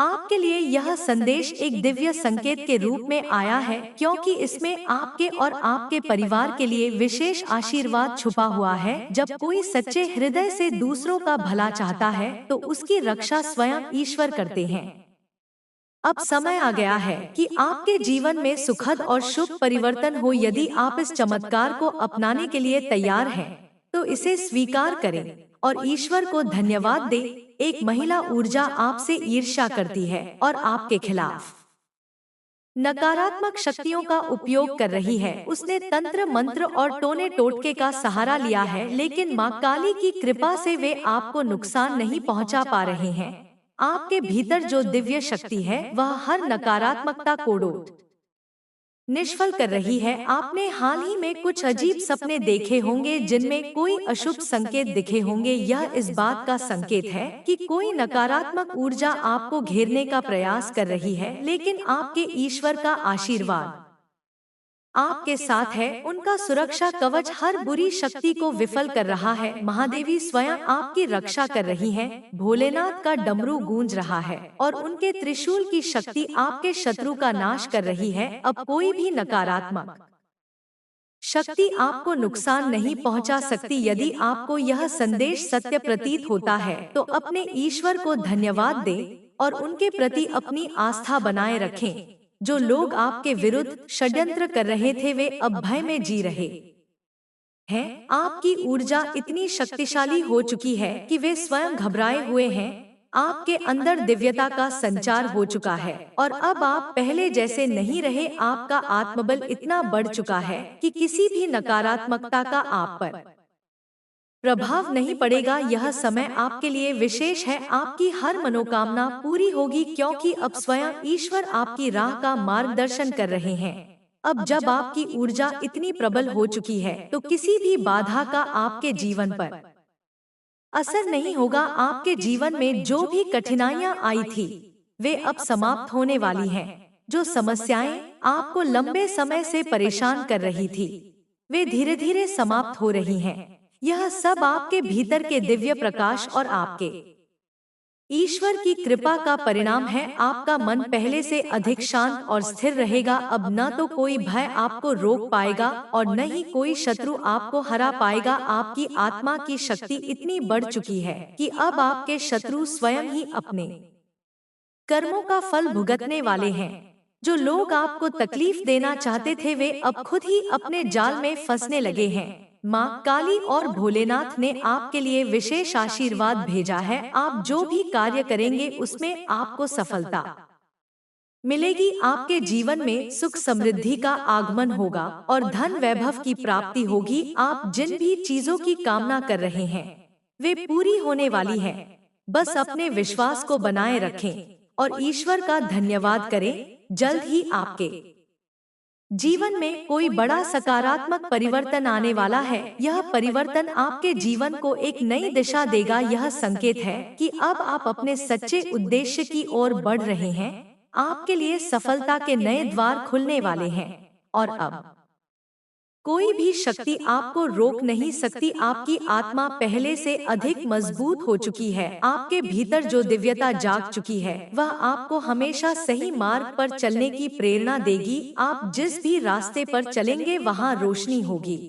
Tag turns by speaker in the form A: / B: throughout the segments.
A: आपके लिए यह संदेश एक दिव्य संकेत के रूप में आया है, क्योंकि इसमें आपके और आपके परिवार के लिए विशेष आशीर्वाद छुपा हुआ है। जब कोई सच्चे हृदय से दूसरों का भला चाहता है, तो उसकी रक्षा स्वयं ईश्वर करते हैं। अब समय आ गया है कि आपके जीवन में सुखद और शुभ परिवर्तन हो। यदि आप इस चमत्कार को अपनाने के लिए तैयार हैं, तो इसे स्वीकार करें और ईश्वर को धन्यवाद दें। एक महिला ऊर्जा आपसे ईर्ष्या करती है और आपके खिलाफ नकारात्मक शक्तियों का उपयोग कर रही है। उसने तंत्र मंत्र और टोने टोटके का सहारा लिया है, लेकिन माँ काली की कृपा से वे आपको नुकसान नहीं पहुँचा पा रहे हैं। आपके भीतर जो दिव्य शक्ति है, वह हर नकारात्मकता को निष्फल कर रही है। आपने हाल ही में कुछ अजीब सपने देखे होंगे, जिनमें कोई अशुभ संकेत दिखे होंगे। यह इस बात का संकेत है कि कोई नकारात्मक ऊर्जा आपको घेरने का प्रयास कर रही है, लेकिन आपके ईश्वर का आशीर्वाद आपके साथ है। उनका सुरक्षा कवच हर बुरी शक्ति को विफल कर रहा है। महादेवी स्वयं आपकी रक्षा कर रही हैं। भोलेनाथ का डमरू गूंज रहा है और उनके त्रिशूल की शक्ति आपके शत्रु का नाश कर रही है। अब कोई भी नकारात्मक शक्ति आपको नुकसान नहीं पहुंचा सकती। यदि आपको यह संदेश सत्य प्रतीत होता है, तो अपने ईश्वर को धन्यवाद दें और उनके प्रति अपनी आस्था बनाए रखें। जो लोग आपके विरुद्ध षड्यंत्र कर रहे थे, वे अब भय में जी रहे हैं। आपकी ऊर्जा इतनी शक्तिशाली हो चुकी है कि वे स्वयं घबराए हुए हैं। आपके अंदर दिव्यता का संचार हो चुका है और अब आप पहले जैसे नहीं रहे। आपका आत्मबल इतना बढ़ चुका है कि किसी भी नकारात्मकता का आप पर प्रभाव नहीं पड़ेगा। यह समय आपके लिए विशेष है। आपकी हर मनोकामना पूरी होगी, क्योंकि अब स्वयं ईश्वर आपकी राह का मार्गदर्शन कर रहे हैं। अब जब आपकी ऊर्जा इतनी प्रबल हो चुकी है, तो किसी भी बाधा का आपके जीवन पर असर नहीं होगा। आपके जीवन में जो भी कठिनाइयां आई थी, वे अब समाप्त होने वाली हैं। जो समस्याएं आपको लंबे समय से परेशान कर रही थी, वे धीरे धीरे समाप्त हो रही हैं। यह सब आपके भीतर के दिव्य प्रकाश और आपके ईश्वर की कृपा का परिणाम है। आपका मन पहले से अधिक शांत और स्थिर रहेगा। अब न तो कोई भय आपको रोक पाएगा और न ही कोई शत्रु आपको हरा पाएगा। आपकी आत्मा की शक्ति इतनी बढ़ चुकी है कि अब आपके शत्रु स्वयं ही अपने कर्मों का फल भुगतने वाले हैं। जो लोग आपको तकलीफ देना चाहते थे, वे अब खुद ही अपने जाल में फंसने लगे हैं। माँ काली और भोलेनाथ ने आपके लिए विशेष आशीर्वाद भेजा है। आप जो भी कार्य करेंगे, उसमें आपको सफलता मिलेगी। आपके जीवन में सुख समृद्धि का आगमन होगा और धन वैभव की प्राप्ति होगी। आप जिन भी चीजों की कामना कर रहे हैं, वे पूरी होने वाली हैं। बस अपने विश्वास को बनाए रखें और ईश्वर का धन्यवाद करें। जल्द ही आपके जीवन में कोई बड़ा सकारात्मक परिवर्तन आने वाला है। यह परिवर्तन आपके जीवन को एक नई दिशा देगा। यह संकेत है कि अब आप अपने सच्चे उद्देश्य की ओर बढ़ रहे हैं। आपके लिए सफलता के नए द्वार खुलने वाले हैं और अब कोई भी शक्ति आपको रोक नहीं सकती। आपकी आत्मा पहले से अधिक मजबूत हो चुकी है। आपके भीतर जो दिव्यता जाग चुकी है, वह आपको हमेशा सही मार्ग पर चलने की प्रेरणा देगी। आप जिस भी रास्ते पर चलेंगे, वहां रोशनी होगी।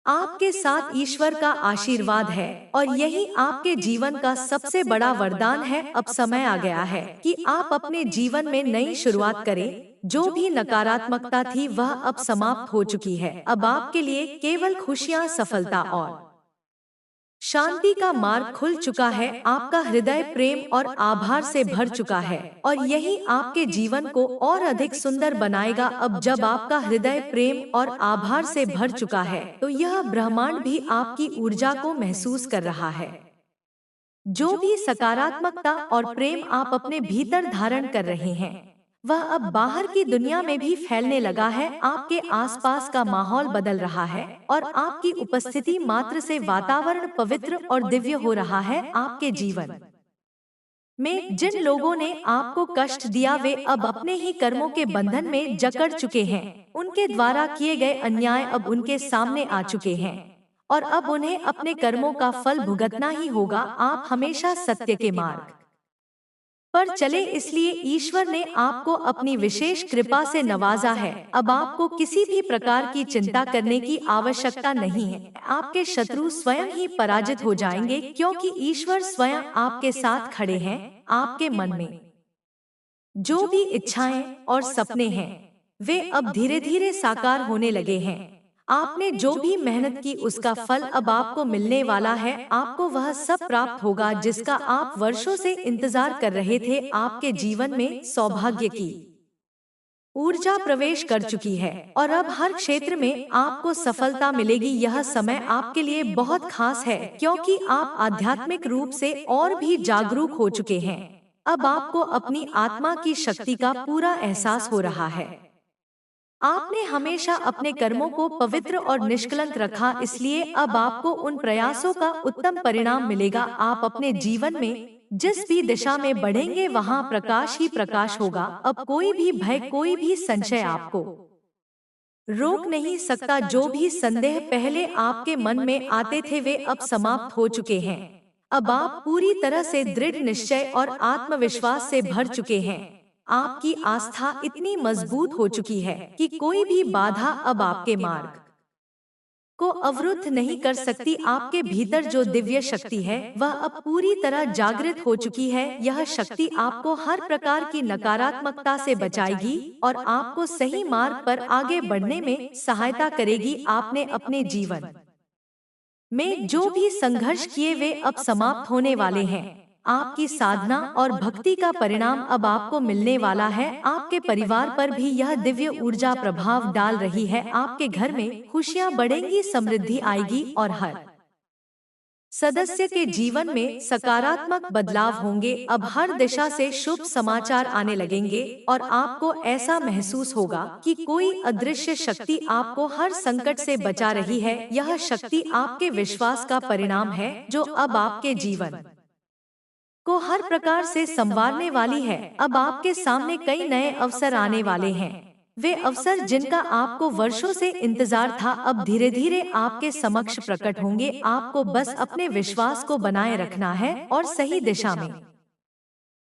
A: आपके साथ ईश्वर का आशीर्वाद है और यही आपके जीवन का सबसे बड़ा वरदान है। अब समय आ गया है कि आप अपने जीवन में नई शुरुआत करें। जो भी नकारात्मकता थी, वह अब समाप्त हो चुकी है। अब आपके लिए केवल खुशियां, सफलता और शांति का मार्ग खुल चुका है। आपका हृदय प्रेम और आभार से भर चुका है और यही आपके जीवन को और अधिक सुंदर बनाएगा। अब जब आपका हृदय प्रेम और आभार से भर चुका है, तो यह ब्रह्मांड भी आपकी ऊर्जा को महसूस कर रहा है। जो भी सकारात्मकता और प्रेम आप अपने भीतर धारण कर रहे हैं, वह अब बाहर की दुनिया में भी फैलने लगा है। आपके आसपास का माहौल बदल रहा है और आपकी उपस्थिति मात्र से वातावरण पवित्र और दिव्य हो रहा है। आपके जीवन में जिन लोगों ने आपको कष्ट दिया, वे अब अपने ही कर्मों के बंधन में जकड़ चुके हैं। उनके द्वारा किए गए अन्याय अब उनके सामने आ चुके हैं और अब उन्हें अपने कर्मों का फल भुगतना ही होगा। आप हमेशा सत्य के मार्ग पर चले, इसलिए ईश्वर ने आपको अपनी विशेष कृपा से नवाजा है। अब आपको किसी भी प्रकार की चिंता करने की आवश्यकता नहीं है। आपके शत्रु स्वयं ही पराजित हो जाएंगे, क्योंकि ईश्वर स्वयं आपके साथ खड़े हैं। आपके मन में जो भी इच्छाएं और सपने हैं, वे अब धीरे धीरे साकार होने लगे हैं। आपने जो भी मेहनत की, उसका फल अब आपको मिलने वाला है। आपको वह सब प्राप्त होगा जिसका आप वर्षों से इंतजार कर रहे थे। आपके जीवन में सौभाग्य की ऊर्जा प्रवेश कर चुकी है और अब हर क्षेत्र में आपको सफलता मिलेगी। यह समय आपके लिए बहुत खास है, क्योंकि आप आध्यात्मिक रूप से और भी जागरूक हो चुके हैं। अब आपको अपनी आत्मा की शक्ति का पूरा एहसास हो रहा है। आपने हमेशा अपने कर्मों को पवित्र और निष्कलंक रखा, इसलिए अब आपको उन प्रयासों का उत्तम परिणाम मिलेगा। आप अपने जीवन में जिस भी दिशा में बढ़ेंगे, वहां प्रकाश ही प्रकाश होगा। अब कोई भी भय, कोई भी संशय आपको रोक नहीं सकता। जो भी संदेह पहले आपके मन में आते थे, वे अब समाप्त हो चुके हैं। अब आप पूरी तरह से दृढ़ निश्चय और आत्मविश्वास से भर चुके हैं। आपकी आस्था इतनी मजबूत हो चुकी है कि कोई भी बाधा अब आपके मार्ग को अवरुद्ध नहीं कर सकती। आपके भीतर जो दिव्य शक्ति है, वह अब पूरी तरह जागृत हो चुकी है। यह शक्ति आपको हर प्रकार की नकारात्मकता से बचाएगी और आपको सही मार्ग पर आगे बढ़ने में सहायता करेगी। आपने अपने जीवन में जो भी संघर्ष किए, वे अब समाप्त होने वाले हैं। आपकी साधना और भक्ति का परिणाम अब आपको मिलने वाला है। आपके परिवार पर भी यह दिव्य ऊर्जा प्रभाव डाल रही है। आपके घर में खुशियां बढ़ेंगी, समृद्धि आएगी और हर सदस्य के जीवन में सकारात्मक बदलाव होंगे। अब हर दिशा से शुभ समाचार आने लगेंगे और आपको ऐसा महसूस होगा कि कोई अदृश्य शक्ति आपको हर संकट से बचा रही है। यह शक्ति आपके विश्वास का परिणाम है, जो अब आपके जीवन को हर प्रकार से संवारने वाली है। अब आपके सामने कई नए अवसर आने वाले हैं। वे अवसर जिनका आपको वर्षों से इंतजार था, अब धीरे धीरे आपके समक्ष प्रकट होंगे। आपको बस अपने विश्वास को बनाए रखना है और सही दिशा में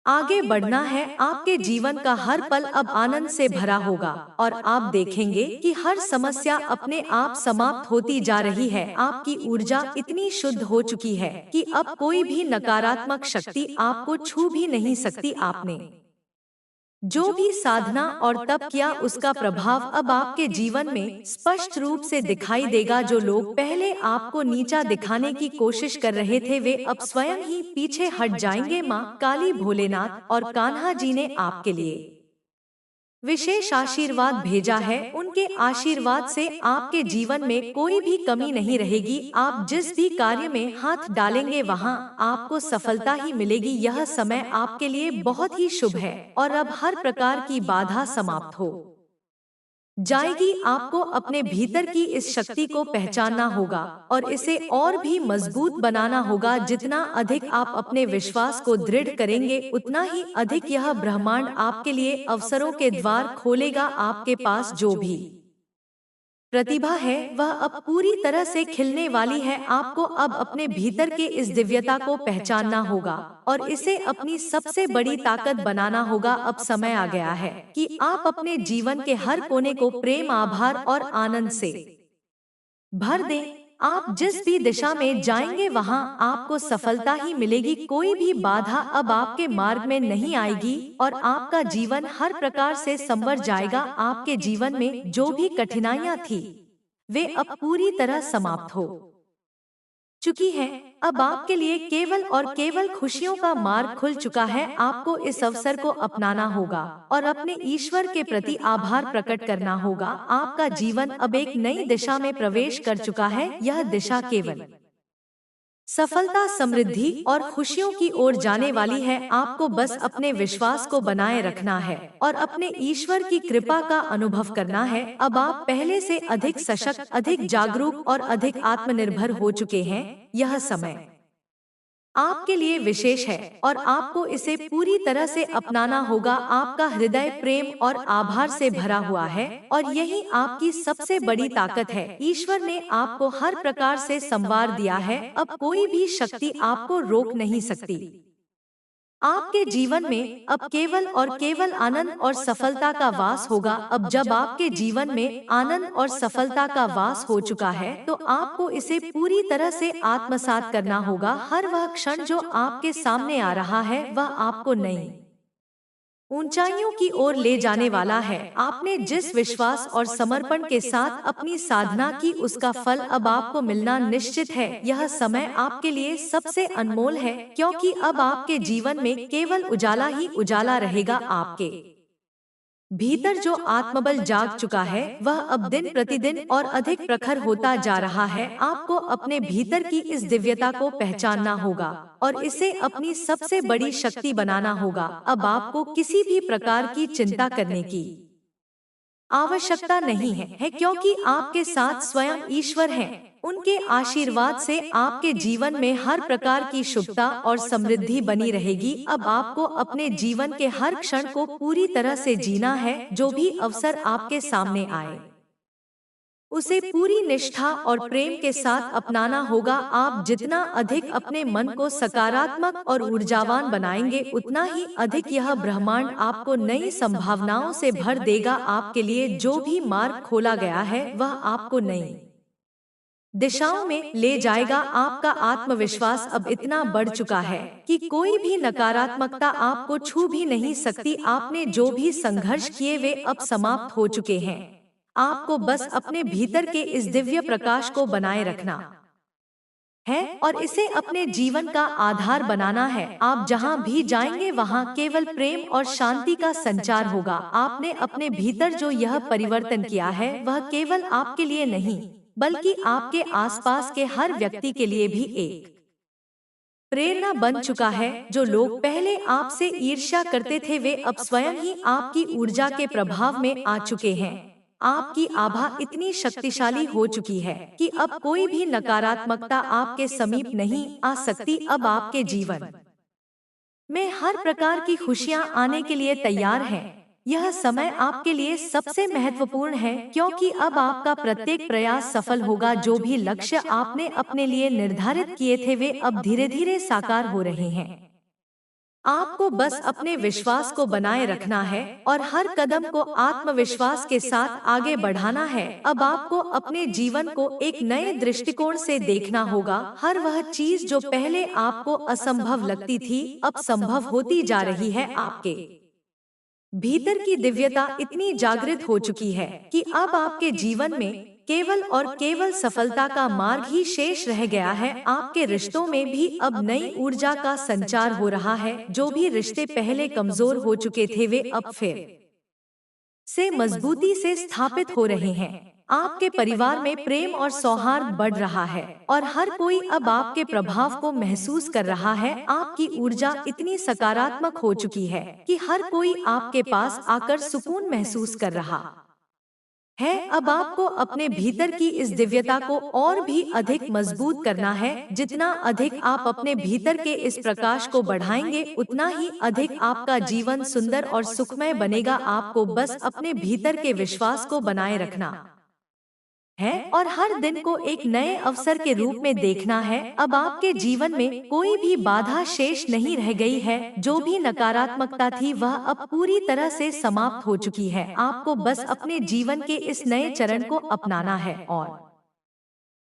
A: आगे बढ़ना है। आपके जीवन का हर पल अब आनंद से भरा होगा और आप देखेंगे कि हर समस्या अपने आप समाप्त होती जा रही है। आपकी ऊर्जा इतनी शुद्ध हो चुकी है कि अब कोई भी नकारात्मक शक्ति आपको छू भी नहीं सकती। आपने जो भी साधना और तप किया, उसका प्रभाव अब आपके जीवन में स्पष्ट रूप से दिखाई देगा। जो लोग पहले आपको नीचा दिखाने की कोशिश कर रहे थे, वे अब स्वयं ही पीछे हट जाएंगे। माँ काली, भोलेनाथ और कान्हा जी ने आपके लिए विशेष आशीर्वाद भेजा है। उनके आशीर्वाद से आपके जीवन में कोई भी कमी नहीं रहेगी। आप जिस भी कार्य में हाथ डालेंगे, वहां आपको सफलता ही मिलेगी। यह समय आपके लिए बहुत ही शुभ है और अब हर प्रकार की बाधा समाप्त हो जाएगी। आपको अपने भीतर की इस शक्ति को पहचानना होगा और इसे और भी मजबूत बनाना होगा। जितना अधिक आप अपने विश्वास को दृढ़ करेंगे, उतना ही अधिक यह ब्रह्मांड आपके लिए अवसरों के द्वार खोलेगा। आपके पास जो भी प्रतिभा है, वह अब पूरी तरह से खिलने वाली है। आपको अब अपने भीतर के इस दिव्यता को पहचानना होगा और इसे अपनी सबसे बड़ी ताकत बनाना होगा। अब समय आ गया है कि आप अपने जीवन के हर कोने को प्रेम, आभार और आनंद से भर दें। आप जिस भी दिशा में जाएंगे, वहां आपको सफलता ही मिलेगी। कोई भी बाधा अब आपके मार्ग में नहीं आएगी और आपका जीवन हर प्रकार से संवर जाएगा। आपके जीवन में जो भी कठिनाइयां थी, वे अब पूरी तरह समाप्त हो चुकी है। अब आपके लिए केवल और केवल खुशियों का मार्ग खुल चुका है। आपको इस अवसर को अपनाना होगा और अपने ईश्वर के प्रति आभार प्रकट करना होगा। आपका जीवन अब एक नई दिशा में प्रवेश कर चुका है। यह दिशा केवल सफलता, समृद्धि और खुशियों की ओर जाने वाली है। आपको बस अपने विश्वास को बनाए रखना है और अपने ईश्वर की कृपा का अनुभव करना है। अब आप पहले से अधिक सशक्त, अधिक जागरूक और अधिक आत्मनिर्भर हो चुके हैं। यह समय आपके लिए विशेष है और आपको इसे पूरी तरह से अपनाना होगा। आपका हृदय प्रेम और आभार से भरा हुआ है और यही आपकी सबसे बड़ी ताकत है। ईश्वर ने आपको हर प्रकार से संवार दिया है। अब कोई भी शक्ति आपको रोक नहीं सकती। आपके जीवन में अब केवल और केवल आनंद और सफलता का वास होगा। अब जब आपके जीवन में आनंद और सफलता का वास हो चुका है, तो आपको इसे पूरी तरह से आत्मसात करना होगा। हर वह क्षण जो आपके सामने आ रहा है, वह आपको नई ऊंचाइयों की ओर ले जाने वाला है। आपने जिस विश्वास और समर्पण के साथ अपनी साधना की, उसका फल अब आपको मिलना निश्चित है। यह समय आपके लिए सबसे अनमोल है, क्योंकि अब आपके जीवन में केवल उजाला ही उजाला रहेगा। आपके भीतर जो आत्मबल जाग चुका है, वह अब दिन प्रतिदिन और अधिक प्रखर होता जा रहा है। आपको अपने भीतर की इस दिव्यता को पहचानना होगा और इसे अपनी सबसे बड़ी शक्ति बनाना होगा। अब आपको किसी भी प्रकार की चिंता करने की आवश्यकता नहीं है, क्योंकि आपके साथ स्वयं ईश्वर हैं। उनके आशीर्वाद से आपके जीवन में हर प्रकार की शुभता और समृद्धि बनी रहेगी। अब आपको अपने जीवन के हर क्षण को पूरी तरह से जीना है। जो भी अवसर आपके सामने आए, उसे पूरी निष्ठा और प्रेम के साथ अपनाना होगा। आप जितना अधिक अपने मन को सकारात्मक और ऊर्जावान बनाएंगे, उतना ही अधिक यह ब्रह्मांड आपको नई संभावनाओं से भर देगा। आपके लिए जो भी मार्ग खोला गया है, वह आपको नई दिशाओं में ले जाएगा। आपका आत्मविश्वास अब इतना बढ़ चुका है कि कोई भी नकारात्मकता आपको छू भी नहीं सकती। आपने जो भी संघर्ष किए, वे अब समाप्त हो चुके हैं। आपको बस अपने भीतर के इस दिव्य प्रकाश को बनाए रखना है और इसे अपने जीवन का आधार बनाना है। आप जहां भी जाएंगे, वहां केवल प्रेम और शांति का संचार होगा। आपने अपने भीतर जो यह परिवर्तन किया है, वह केवल आपके लिए नहीं, बल्कि आपके आसपास के हर व्यक्ति के लिए भी एक प्रेरणा बन चुका है। जो लोग पहले आपसे ईर्ष्या करते थे, वे अब स्वयं ही आपकी ऊर्जा के प्रभाव में आ चुके हैं। आपकी आभा इतनी शक्तिशाली हो चुकी है कि अब कोई भी नकारात्मकता आपके समीप नहीं आ सकती। अब आपके जीवन में हर प्रकार की खुशियां आने के लिए तैयार हैं। यह समय आपके लिए सबसे महत्वपूर्ण है, क्योंकि अब आपका प्रत्येक प्रयास सफल होगा। जो भी लक्ष्य आपने अपने लिए निर्धारित किए थे, वे अब धीरे धीरे साकार हो रहे हैं। आपको बस अपने विश्वास को बनाए रखना है और हर कदम को आत्मविश्वास के साथ आगे बढ़ाना है। अब आपको अपने जीवन को एक नए दृष्टिकोण से देखना होगा। हर वह चीज जो पहले आपको असंभव लगती थी, अब संभव होती जा रही है। आपके भीतर की दिव्यता इतनी जागृत हो चुकी है कि अब आपके जीवन में केवल और केवल सफलता का मार्ग ही शेष रह गया है। आपके रिश्तों में भी अब नई ऊर्जा का संचार हो रहा है। जो भी रिश्ते पहले कमजोर हो चुके थे, वे अब फिर से मजबूती से स्थापित हो रहे हैं। आपके परिवार में प्रेम और सौहार्द बढ़ रहा है और हर कोई अब आपके प्रभाव को महसूस कर रहा है। आपकी ऊर्जा इतनी सकारात्मक हो चुकी है कि हर कोई आपके पास आकर सुकून महसूस कर रहा है। अब आपको अपने भीतर की इस दिव्यता को और भी अधिक मजबूत करना है। जितना अधिक आप अपने भीतर के इस प्रकाश को बढ़ाएंगे, उतना ही अधिक आपका जीवन सुंदर और सुखमय बनेगा। आपको बस अपने भीतर के विश्वास को बनाए रखना है और हर दिन को एक नए अवसर के रूप में देखना है। अब आपके जीवन में कोई भी बाधा शेष नहीं रह गई है। जो भी नकारात्मकता थी, वह अब पूरी तरह से समाप्त हो चुकी है। आपको बस अपने जीवन के इस नए चरण को अपनाना है और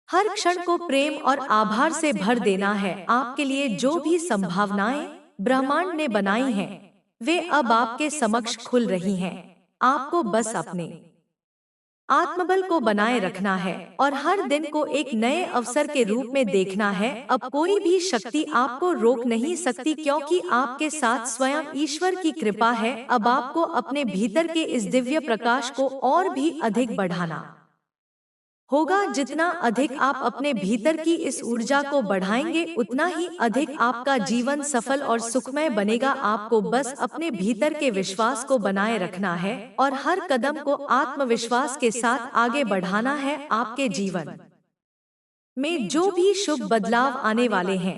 A: हर क्षण को प्रेम और आभार से भर देना है। आपके लिए जो भी संभावनाएं ब्रह्मांड ने बनाई हैं, वे अब आपके समक्ष खुल रही हैं। आपको बस अपने आत्मबल को बनाए रखना है और हर दिन को एक नए अवसर के रूप में देखना है। अब कोई भी शक्ति आपको रोक नहीं सकती, क्योंकि आपके साथ स्वयं ईश्वर की कृपा है। अब आपको अपने भीतर के इस दिव्य प्रकाश को और भी अधिक बढ़ाना होगा। जितना अधिक आप अपने भीतर की इस ऊर्जा को बढ़ाएंगे, उतना ही अधिक आपका जीवन सफल और सुखमय बनेगा। आपको बस अपने भीतर के विश्वास को बनाए रखना है और हर कदम को आत्मविश्वास के साथ आगे बढ़ाना है। आपके जीवन में जो भी शुभ बदलाव आने वाले हैं,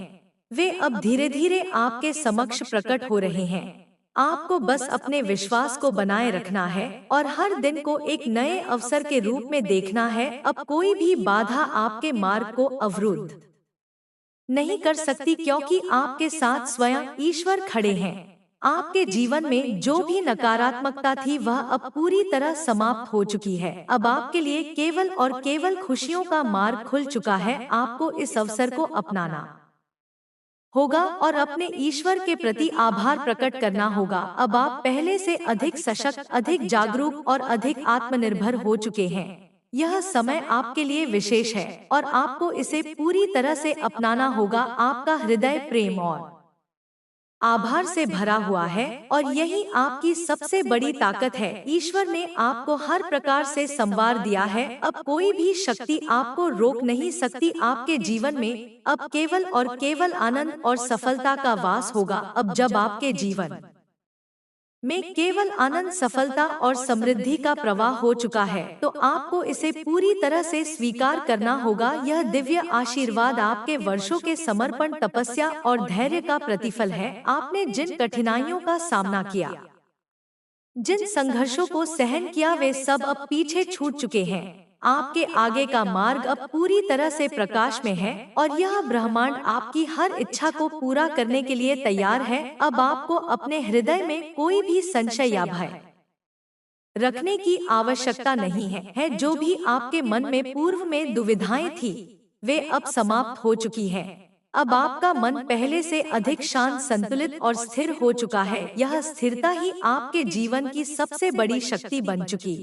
A: वे अब धीरे धीरे आपके समक्ष प्रकट हो रहे हैं। आपको बस अपने विश्वास को बनाए रखना है और हर दिन को एक नए अवसर के रूप में देखना है। अब कोई भी बाधा आपके मार्ग को अवरुद्ध नहीं कर सकती, क्योंकि आपके साथ स्वयं ईश्वर खड़े हैं। आपके जीवन में जो भी नकारात्मकता थी वह अब पूरी तरह समाप्त हो चुकी है। अब आपके लिए केवल और केवल खुशियों का मार्ग खुल चुका है। आपको इस अवसर को अपनाना होगा और अपने ईश्वर के प्रति आभार प्रकट करना होगा। अब आप पहले से अधिक सशक्त, अधिक जागरूक और अधिक आत्मनिर्भर हो चुके हैं। यह समय आपके लिए विशेष है और आपको इसे पूरी तरह से अपनाना होगा। आपका हृदय प्रेम और आभार से भरा हुआ है और यही आपकी सबसे बड़ी ताकत है। ईश्वर ने आपको हर प्रकार से संवार दिया है। अब कोई भी शक्ति आपको रोक नहीं सकती। आपके जीवन में अब केवल और केवल आनंद और सफलता का वास होगा। अब जब आपके जीवन में केवल आनंद, सफलता और समृद्धि का प्रवाह हो चुका है, तो आपको इसे पूरी तरह से स्वीकार करना होगा। यह दिव्य आशीर्वाद आपके वर्षों के समर्पण, तपस्या और धैर्य का प्रतिफल है। आपने जिन कठिनाइयों का सामना किया, जिन संघर्षों को सहन किया, वे सब अब पीछे छूट चुके हैं। आपके आगे का मार्ग अब पूरी तरह से प्रकाश में है और यह ब्रह्मांड आपकी हर इच्छा को पूरा करने के लिए तैयार है। अब आपको अपने हृदय में कोई भी संशय या भय रखने की आवश्यकता नहीं है। जो भी आपके मन में पूर्व में दुविधाएं थी, वे अब समाप्त हो चुकी हैं। अब आपका मन पहले से अधिक शांत, संतुलित और स्थिर हो चुका है। यह स्थिरता ही आपके जीवन की सबसे बड़ी शक्ति बन चुकी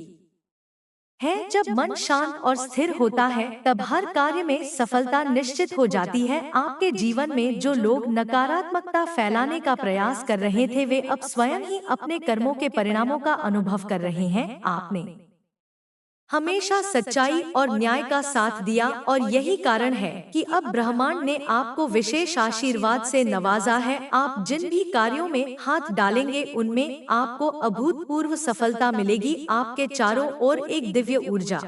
A: है। जब मन शांत और स्थिर होता है, तब हर कार्य में सफलता निश्चित हो जाती है। आपके जीवन में जो लोग नकारात्मकता फैलाने का प्रयास कर रहे थे, वे अब स्वयं ही अपने कर्मों के परिणामों का अनुभव कर रहे हैं। आपने हमेशा सच्चाई और न्याय का साथ दिया और यही कारण है कि अब ब्रह्मांड ने आपको विशेष आशीर्वाद से नवाजा है। आप जिन भी कार्यों में हाथ डालेंगे, उनमें आपको अभूतपूर्व सफलता मिलेगी। आपके चारों ओर एक दिव्य ऊर्जा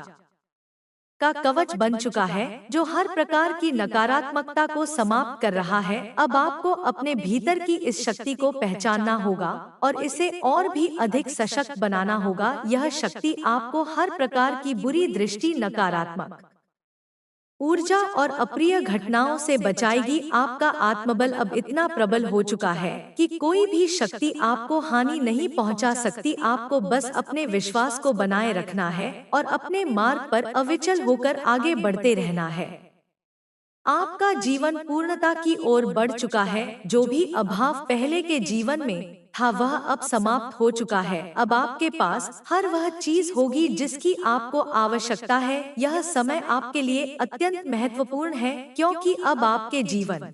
A: का कवच बन चुका है, जो हर प्रकार की नकारात्मकता को समाप्त कर रहा है। अब आपको अपने भीतर की इस शक्ति को पहचानना होगा और इसे और भी अधिक सशक्त बनाना होगा। यह शक्ति आपको हर प्रकार की बुरी दृष्टि, नकारात्मक ऊर्जा और अप्रिय घटनाओं से बचाएगी। आपका आत्मबल अब इतना प्रबल हो चुका है कि कोई भी शक्ति आपको हानि नहीं पहुंचा सकती। आपको बस अपने विश्वास को बनाए रखना है और अपने मार्ग पर अविचल होकर आगे बढ़ते रहना है। आपका जीवन पूर्णता की ओर बढ़ चुका है। जो भी अभाव पहले के जीवन में था, वह अब समाप्त हो चुका है। अब आपके पास हर वह चीज होगी जिसकी आपको आवश्यकता है। यह समय आपके लिए अत्यंत महत्वपूर्ण है, क्योंकि अब आपके जीवन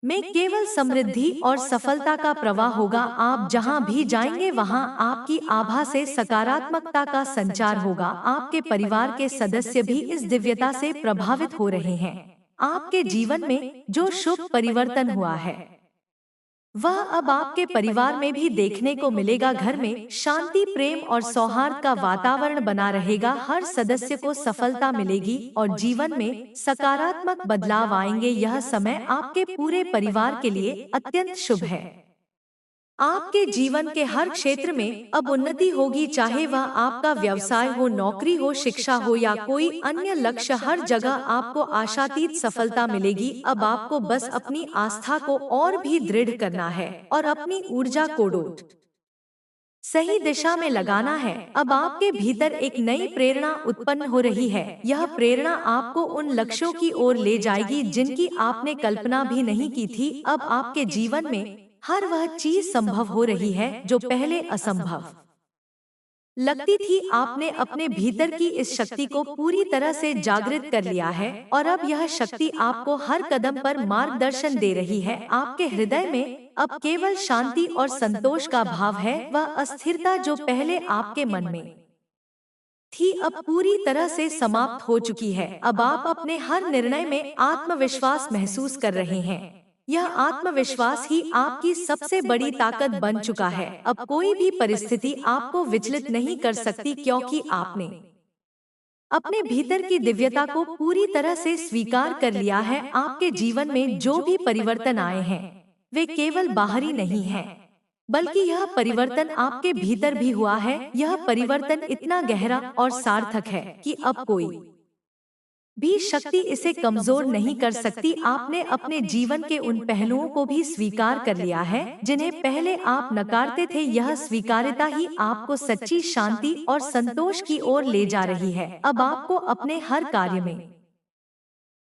A: में केवल समृद्धि और सफलता का प्रवाह होगा। आप जहां भी जाएंगे, वहां आपकी आभा से सकारात्मकता का संचार होगा। आपके परिवार के सदस्य भी इस दिव्यता से प्रभावित हो रहे हैं। आपके जीवन में जो शुभ परिवर्तन हुआ है, वह अब आपके परिवार में भी देखने को मिलेगा। घर में शांति, प्रेम और सौहार्द का वातावरण बना रहेगा। हर सदस्य को सफलता मिलेगी और जीवन में सकारात्मक बदलाव आएंगे। यह समय आपके पूरे परिवार के लिए अत्यंत शुभ है। आपके जीवन के हर क्षेत्र में अब उन्नति होगी, चाहे वह आपका व्यवसाय हो, नौकरी हो, शिक्षा हो या कोई अन्य लक्ष्य। हर जगह आपको आशातीत सफलता मिलेगी। अब आपको बस अपनी आस्था को और भी दृढ़ करना है और अपनी ऊर्जा को सही दिशा में लगाना है। अब आपके भीतर एक नई प्रेरणा उत्पन्न हो रही है। यह प्रेरणा आपको उन लक्ष्यों की ओर ले जाएगी जिनकी आपने कल्पना भी नहीं की थी। अब आपके जीवन में हर वह चीज संभव हो रही है जो पहले असंभव लगती थी। आपने अपने भीतर की इस शक्ति को पूरी तरह से जागृत कर लिया है और अब यह शक्ति आपको हर कदम पर मार्गदर्शन दे रही है। आपके हृदय में अब केवल शांति और संतोष का भाव है। वह अस्थिरता जो पहले आपके मन में थी, अब पूरी तरह से समाप्त हो चुकी है। अब आप अपने हर निर्णय में आत्मविश्वास महसूस कर रहे हैं। यह आत्मविश्वास ही आपकी सबसे बड़ी ताकत बन चुका है। अब कोई भी परिस्थिति आपको विचलित नहीं कर सकती, क्योंकि आपने अपने भीतर की दिव्यता को पूरी तरह से स्वीकार कर लिया है। आपके जीवन में जो भी परिवर्तन आए हैं, वे केवल बाहरी नहीं हैं, बल्कि यह परिवर्तन आपके भीतर भी हुआ है। यह परिवर्तन इतना गहरा और सार्थक है कि अब कोई भी शक्ति इसे कमजोर नहीं कर सकती। आपने अपने जीवन के उन पहलुओं को भी स्वीकार कर लिया है जिन्हें पहले आप नकारते थे। यह स्वीकार्यता ही आपको सच्ची शांति और संतोष की ओर ले जा रही है। अब आपको अपने हर कार्य में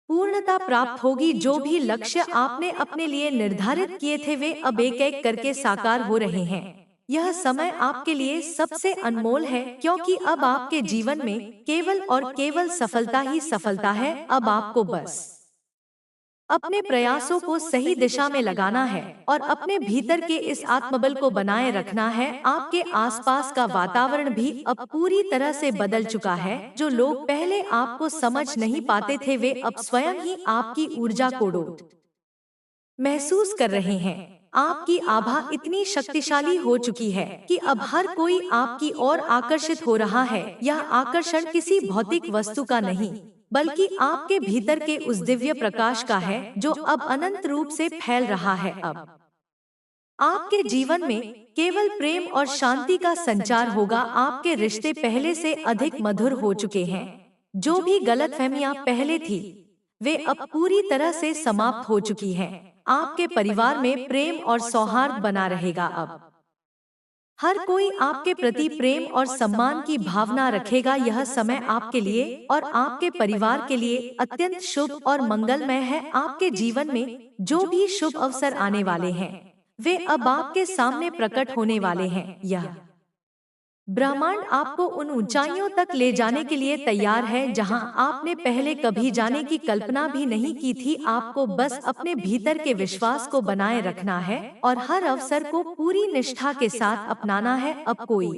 A: पूर्णता प्राप्त होगी। जो भी लक्ष्य आपने अपने लिए निर्धारित किए थे वे अब एक एक करके साकार हो रहे हैं। यह समय आपके लिए सबसे अनमोल है, क्योंकि अब आपके जीवन में केवल और केवल सफलता ही सफलता है। अब आपको बस अपने प्रयासों को सही दिशा में लगाना है और अपने भीतर के इस आत्मबल को बनाए रखना है। आपके आसपास का वातावरण भी अब पूरी तरह से बदल चुका है। जो लोग पहले आपको समझ नहीं पाते थे वे अब स्वयं ही आपकी ऊर्जा को महसूस कर रहे हैं। आपकी आभा इतनी शक्तिशाली हो चुकी है कि अब हर कोई आपकी ओर आकर्षित हो रहा है। यह आकर्षण किसी भौतिक वस्तु का नहीं बल्कि आपके भीतर के उस दिव्य प्रकाश का है जो अब अनंत रूप से फैल रहा है। अब आपके जीवन में केवल प्रेम और शांति का संचार होगा। आपके रिश्ते पहले से अधिक मधुर हो चुके हैं। जो भी गलतफहमियां पहले थी वे अब पूरी तरह से समाप्त हो चुकी हैं। आपके परिवार में प्रेम और सौहार्द बना रहेगा। अब हर कोई आपके प्रति प्रेम और सम्मान की भावना रखेगा। यह समय आपके लिए और आपके परिवार के लिए अत्यंत शुभ और मंगलमय है। आपके जीवन में जो भी शुभ अवसर आने वाले हैं वे अब आपके सामने प्रकट होने वाले हैं। यह ब्रह्मांड आपको उन ऊंचाइयों तक ले जाने के लिए तैयार है जहां आपने पहले कभी जाने की कल्पना भी नहीं की थी। आपको बस अपने भीतर के विश्वास को बनाए रखना है और हर अवसर को पूरी निष्ठा के साथ अपनाना है। अब कोई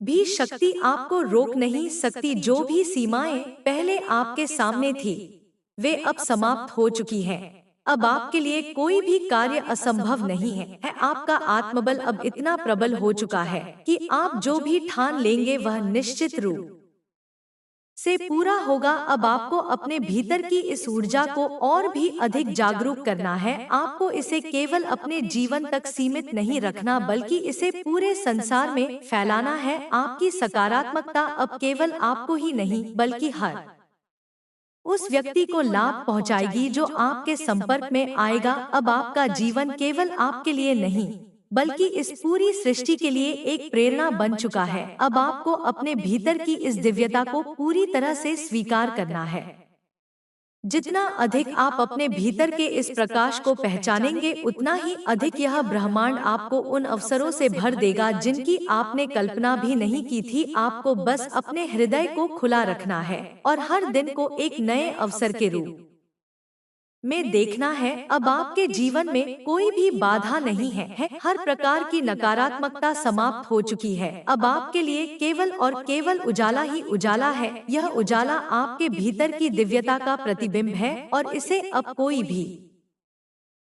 A: भी शक्ति आपको रोक नहीं सकती। जो भी सीमाएं पहले आपके सामने थी वे अब समाप्त हो चुकी हैं। अब आपके लिए कोई भी कार्य असंभव नहीं है। आपका आत्मबल अब इतना प्रबल हो चुका है कि आप जो भी ठान लेंगे वह निश्चित रूप से पूरा होगा। अब आपको अपने भीतर की इस ऊर्जा को और भी अधिक जागरूक करना है। आपको इसे केवल अपने जीवन तक सीमित नहीं रखना बल्कि इसे पूरे संसार में फैलाना है। आपकी सकारात्मकता अब केवल आपको ही नहीं बल्कि हर उस व्यक्ति को लाभ पहुंचाएगी जो आपके संपर्क में आएगा। अब आपका जीवन केवल आपके लिए नहीं बल्कि इस पूरी सृष्टि के लिए एक प्रेरणा बन चुका है। अब आपको अपने भीतर की इस दिव्यता को पूरी तरह से स्वीकार करना है। जितना अधिक आप अपने भीतर के इस प्रकाश को पहचानेंगे उतना ही अधिक यह ब्रह्मांड आपको उन अवसरों से भर देगा जिनकी आपने कल्पना भी नहीं की थी। आपको बस अपने हृदय को खुला रखना है और हर दिन को एक नए अवसर के रूप में देखना है। अब आपके जीवन में कोई भी बाधा नहीं है। हर प्रकार की नकारात्मकता समाप्त हो चुकी है। अब आपके लिए केवल और केवल उजाला ही उजाला है। यह उजाला आपके भीतर की दिव्यता का प्रतिबिंब है और इसे अब कोई भी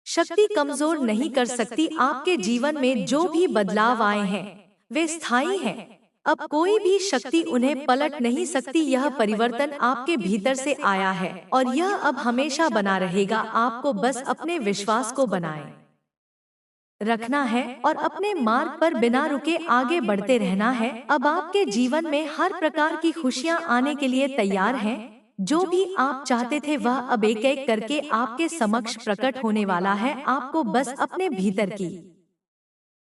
A: शक्ति कमजोर नहीं कर सकती। आपके जीवन में जो भी बदलाव आए हैं वे स्थायी हैं। अब कोई भी शक्ति उन्हें पलट नहीं सकती। यह परिवर्तन आपके भीतर से आया है और यह अब हमेशा बना रहेगा। आपको बस अपने विश्वास को बनाए रखना है और अपने मार्ग पर बिना रुके आगे बढ़ते रहना है। अब आपके जीवन में हर प्रकार की खुशियां आने के लिए तैयार हैं। जो भी आप चाहते थे वह अब एक एक करके आपके समक्ष प्रकट होने वाला है। आपको बस अपने भीतर की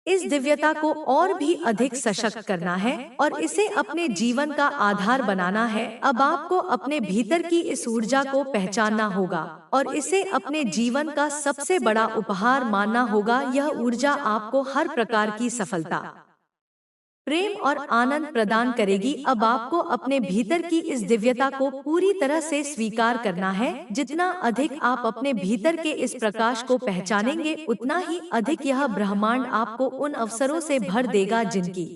A: इस दिव्यता को और भी अधिक सशक्त करना है और इसे अपने जीवन का आधार बनाना है। अब आपको अपने भीतर की इस ऊर्जा को पहचानना होगा और इसे अपने जीवन का सबसे बड़ा उपहार मानना होगा। यह ऊर्जा आपको हर प्रकार की सफलता, प्रेम और आनंद प्रदान करेगी। अब आपको अपने भीतर की इस दिव्यता को पूरी तरह से स्वीकार करना है। जितना अधिक आप अपने भीतर के इस प्रकाश को पहचानेंगे उतना ही अधिक यह ब्रह्मांड आपको उन अवसरों से भर देगा जिनकी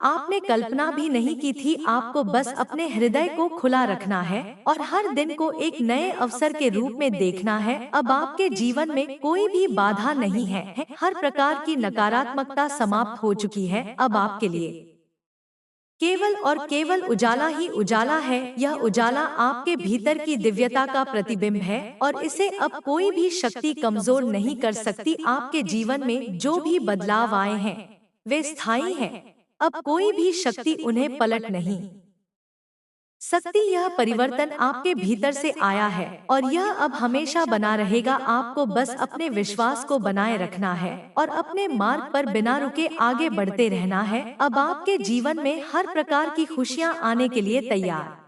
A: आपने कल्पना भी नहीं की थी। आपको बस अपने हृदय को खुला रखना है और हर दिन को एक नए अवसर के रूप में देखना है। अब आपके जीवन में कोई भी बाधा नहीं है। हर प्रकार की नकारात्मकता समाप्त हो चुकी है। अब आपके लिए केवल और केवल उजाला ही उजाला है। यह उजाला आपके भीतर की दिव्यता का प्रतिबिंब है और इसे अब कोई भी शक्ति कमजोर नहीं कर सकती। आपके जीवन में जो भी बदलाव आए हैं वे स्थायी हैं। अब कोई भी शक्ति उन्हें पलट नहीं सकती यह परिवर्तन आपके भीतर से आया है और यह अब हमेशा बना रहेगा। आपको बस अपने विश्वास को बनाए रखना है और अपने मार्ग पर बिना रुके आगे बढ़ते रहना है। अब आपके जीवन में हर प्रकार की खुशियां आने के लिए तैयार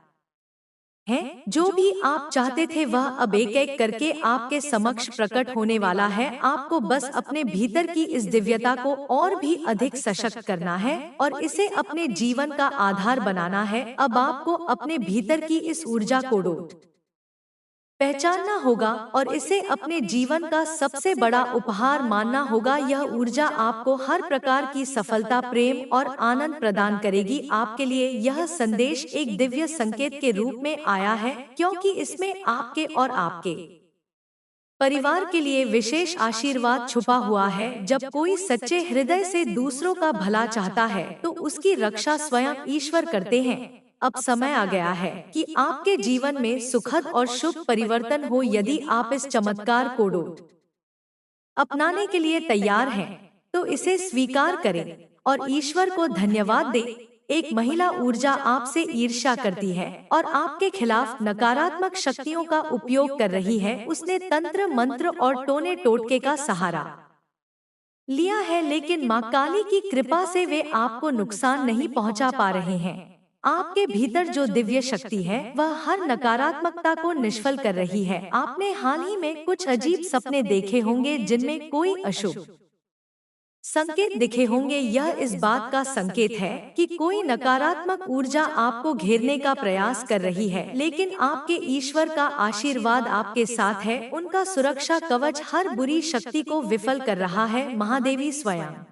A: हैं। जो भी आप चाहते थे वह अब एक एक करके आपके समक्ष प्रकट होने वाला है। आपको बस अपने भीतर की इस दिव्यता को और भी अधिक सशक्त करना है और इसे अपने जीवन का आधार बनाना है। अब आपको अपने भीतर की इस ऊर्जा को पहचानना होगा और इसे अपने जीवन का सबसे बड़ा उपहार मानना होगा। यह ऊर्जा आपको हर प्रकार की सफलता, प्रेम और आनंद प्रदान करेगी। आपके लिए यह संदेश एक दिव्य संकेत के रूप में आया है, क्योंकि इसमें आपके और आपके परिवार के लिए विशेष आशीर्वाद छुपा हुआ है। जब कोई सच्चे हृदय से दूसरों का भला चाहता है तो उसकी रक्षा स्वयं ईश्वर करते हैं। अब समय आ गया है कि आपके जीवन में सुखद और शुभ परिवर्तन हो। यदि आप इस चमत्कार को अपनाने के लिए तैयार हैं, तो इसे स्वीकार करें और ईश्वर को धन्यवाद दें। एक महिला ऊर्जा आपसे ईर्ष्या करती है और आपके खिलाफ नकारात्मक शक्तियों का उपयोग कर रही है। उसने तंत्र, मंत्र और टोने टोटके का सहारा लिया है, लेकिन मां काली की कृपा से वे आपको नुकसान नहीं पहुंचा पा रहे हैं। आपके भीतर जो दिव्य शक्ति है वह हर नकारात्मकता को निष्फल कर रही है। आपने हाल ही में कुछ अजीब सपने देखे होंगे जिनमें कोई अशुभ संकेत दिखे होंगे। यह इस बात का संकेत है कि कोई नकारात्मक ऊर्जा आपको घेरने का प्रयास कर रही है, लेकिन आपके ईश्वर का आशीर्वाद आपके साथ है। उनका सुरक्षा कवच हर बुरी शक्ति को विफल कर रहा है। महादेवी स्वयं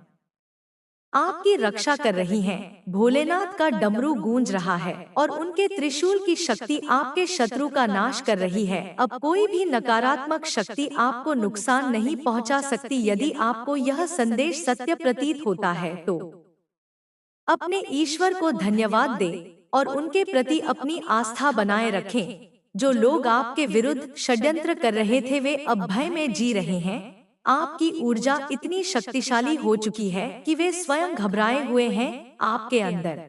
A: आपकी रक्षा कर रही हैं। भोलेनाथ का डमरू गूंज रहा है और उनके त्रिशूल की शक्ति आपके शत्रु का नाश कर रही है। अब कोई भी नकारात्मक शक्ति आपको नुकसान नहीं पहुंचा सकती। यदि आपको यह संदेश सत्य प्रतीत होता है तो अपने ईश्वर को धन्यवाद दें और उनके प्रति अपनी आस्था बनाए रखें। जो लोग आपके विरुद्ध षड्यंत्र कर रहे थे वे अब भय में जी रहे हैं। आपकी ऊर्जा इतनी शक्तिशाली हो चुकी है कि वे स्वयं घबराए हुए हैं। आपके अंदर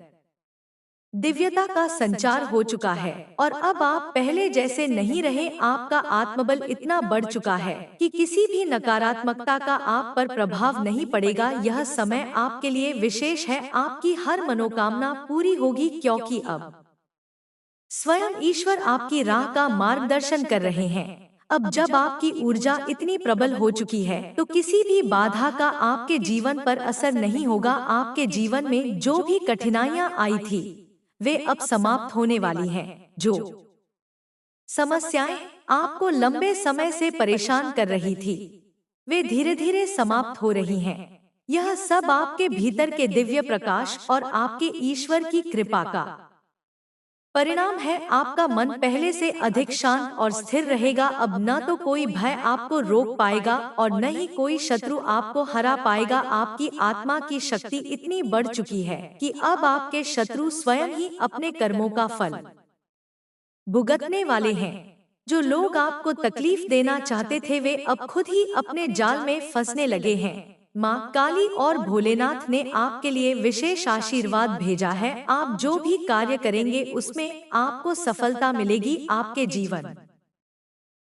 A: दिव्यता का संचार हो चुका है और अब आप पहले जैसे नहीं रहे। आपका आत्मबल इतना बढ़ चुका है कि किसी भी नकारात्मकता का आप पर प्रभाव नहीं पड़ेगा। यह समय आपके लिए विशेष है। आपकी हर मनोकामना पूरी होगी, क्योंकि अब स्वयं ईश्वर आपकी राह का मार्गदर्शन कर रहे हैं। अब जब आपकी ऊर्जा इतनी प्रबल हो चुकी है तो किसी भी बाधा का आपके जीवन पर असर नहीं होगा। आपके जीवन में जो भी कठिनाइयां आई थी वे अब समाप्त होने वाली हैं। जो समस्याएं आपको लंबे समय से परेशान कर रही थी वे धीरे धीरे समाप्त हो रही हैं। यह सब आपके भीतर के दिव्य प्रकाश और आपके ईश्वर की कृपा का परिणाम है। आपका मन पहले से अधिक शांत और स्थिर रहेगा। अब न तो कोई भय आपको रोक पाएगा और न ही कोई शत्रु आपको हरा पाएगा। आपकी आत्मा की शक्ति इतनी बढ़ चुकी है कि अब आपके शत्रु स्वयं ही अपने कर्मों का फल भुगतने वाले हैं। जो लोग आपको तकलीफ देना चाहते थे वे अब खुद ही अपने जाल में फंसने लगे हैं। माँ काली और भोलेनाथ ने आपके लिए विशेष आशीर्वाद भेजा है। आप जो भी कार्य करेंगे उसमें आपको सफलता मिलेगी। आपके जीवन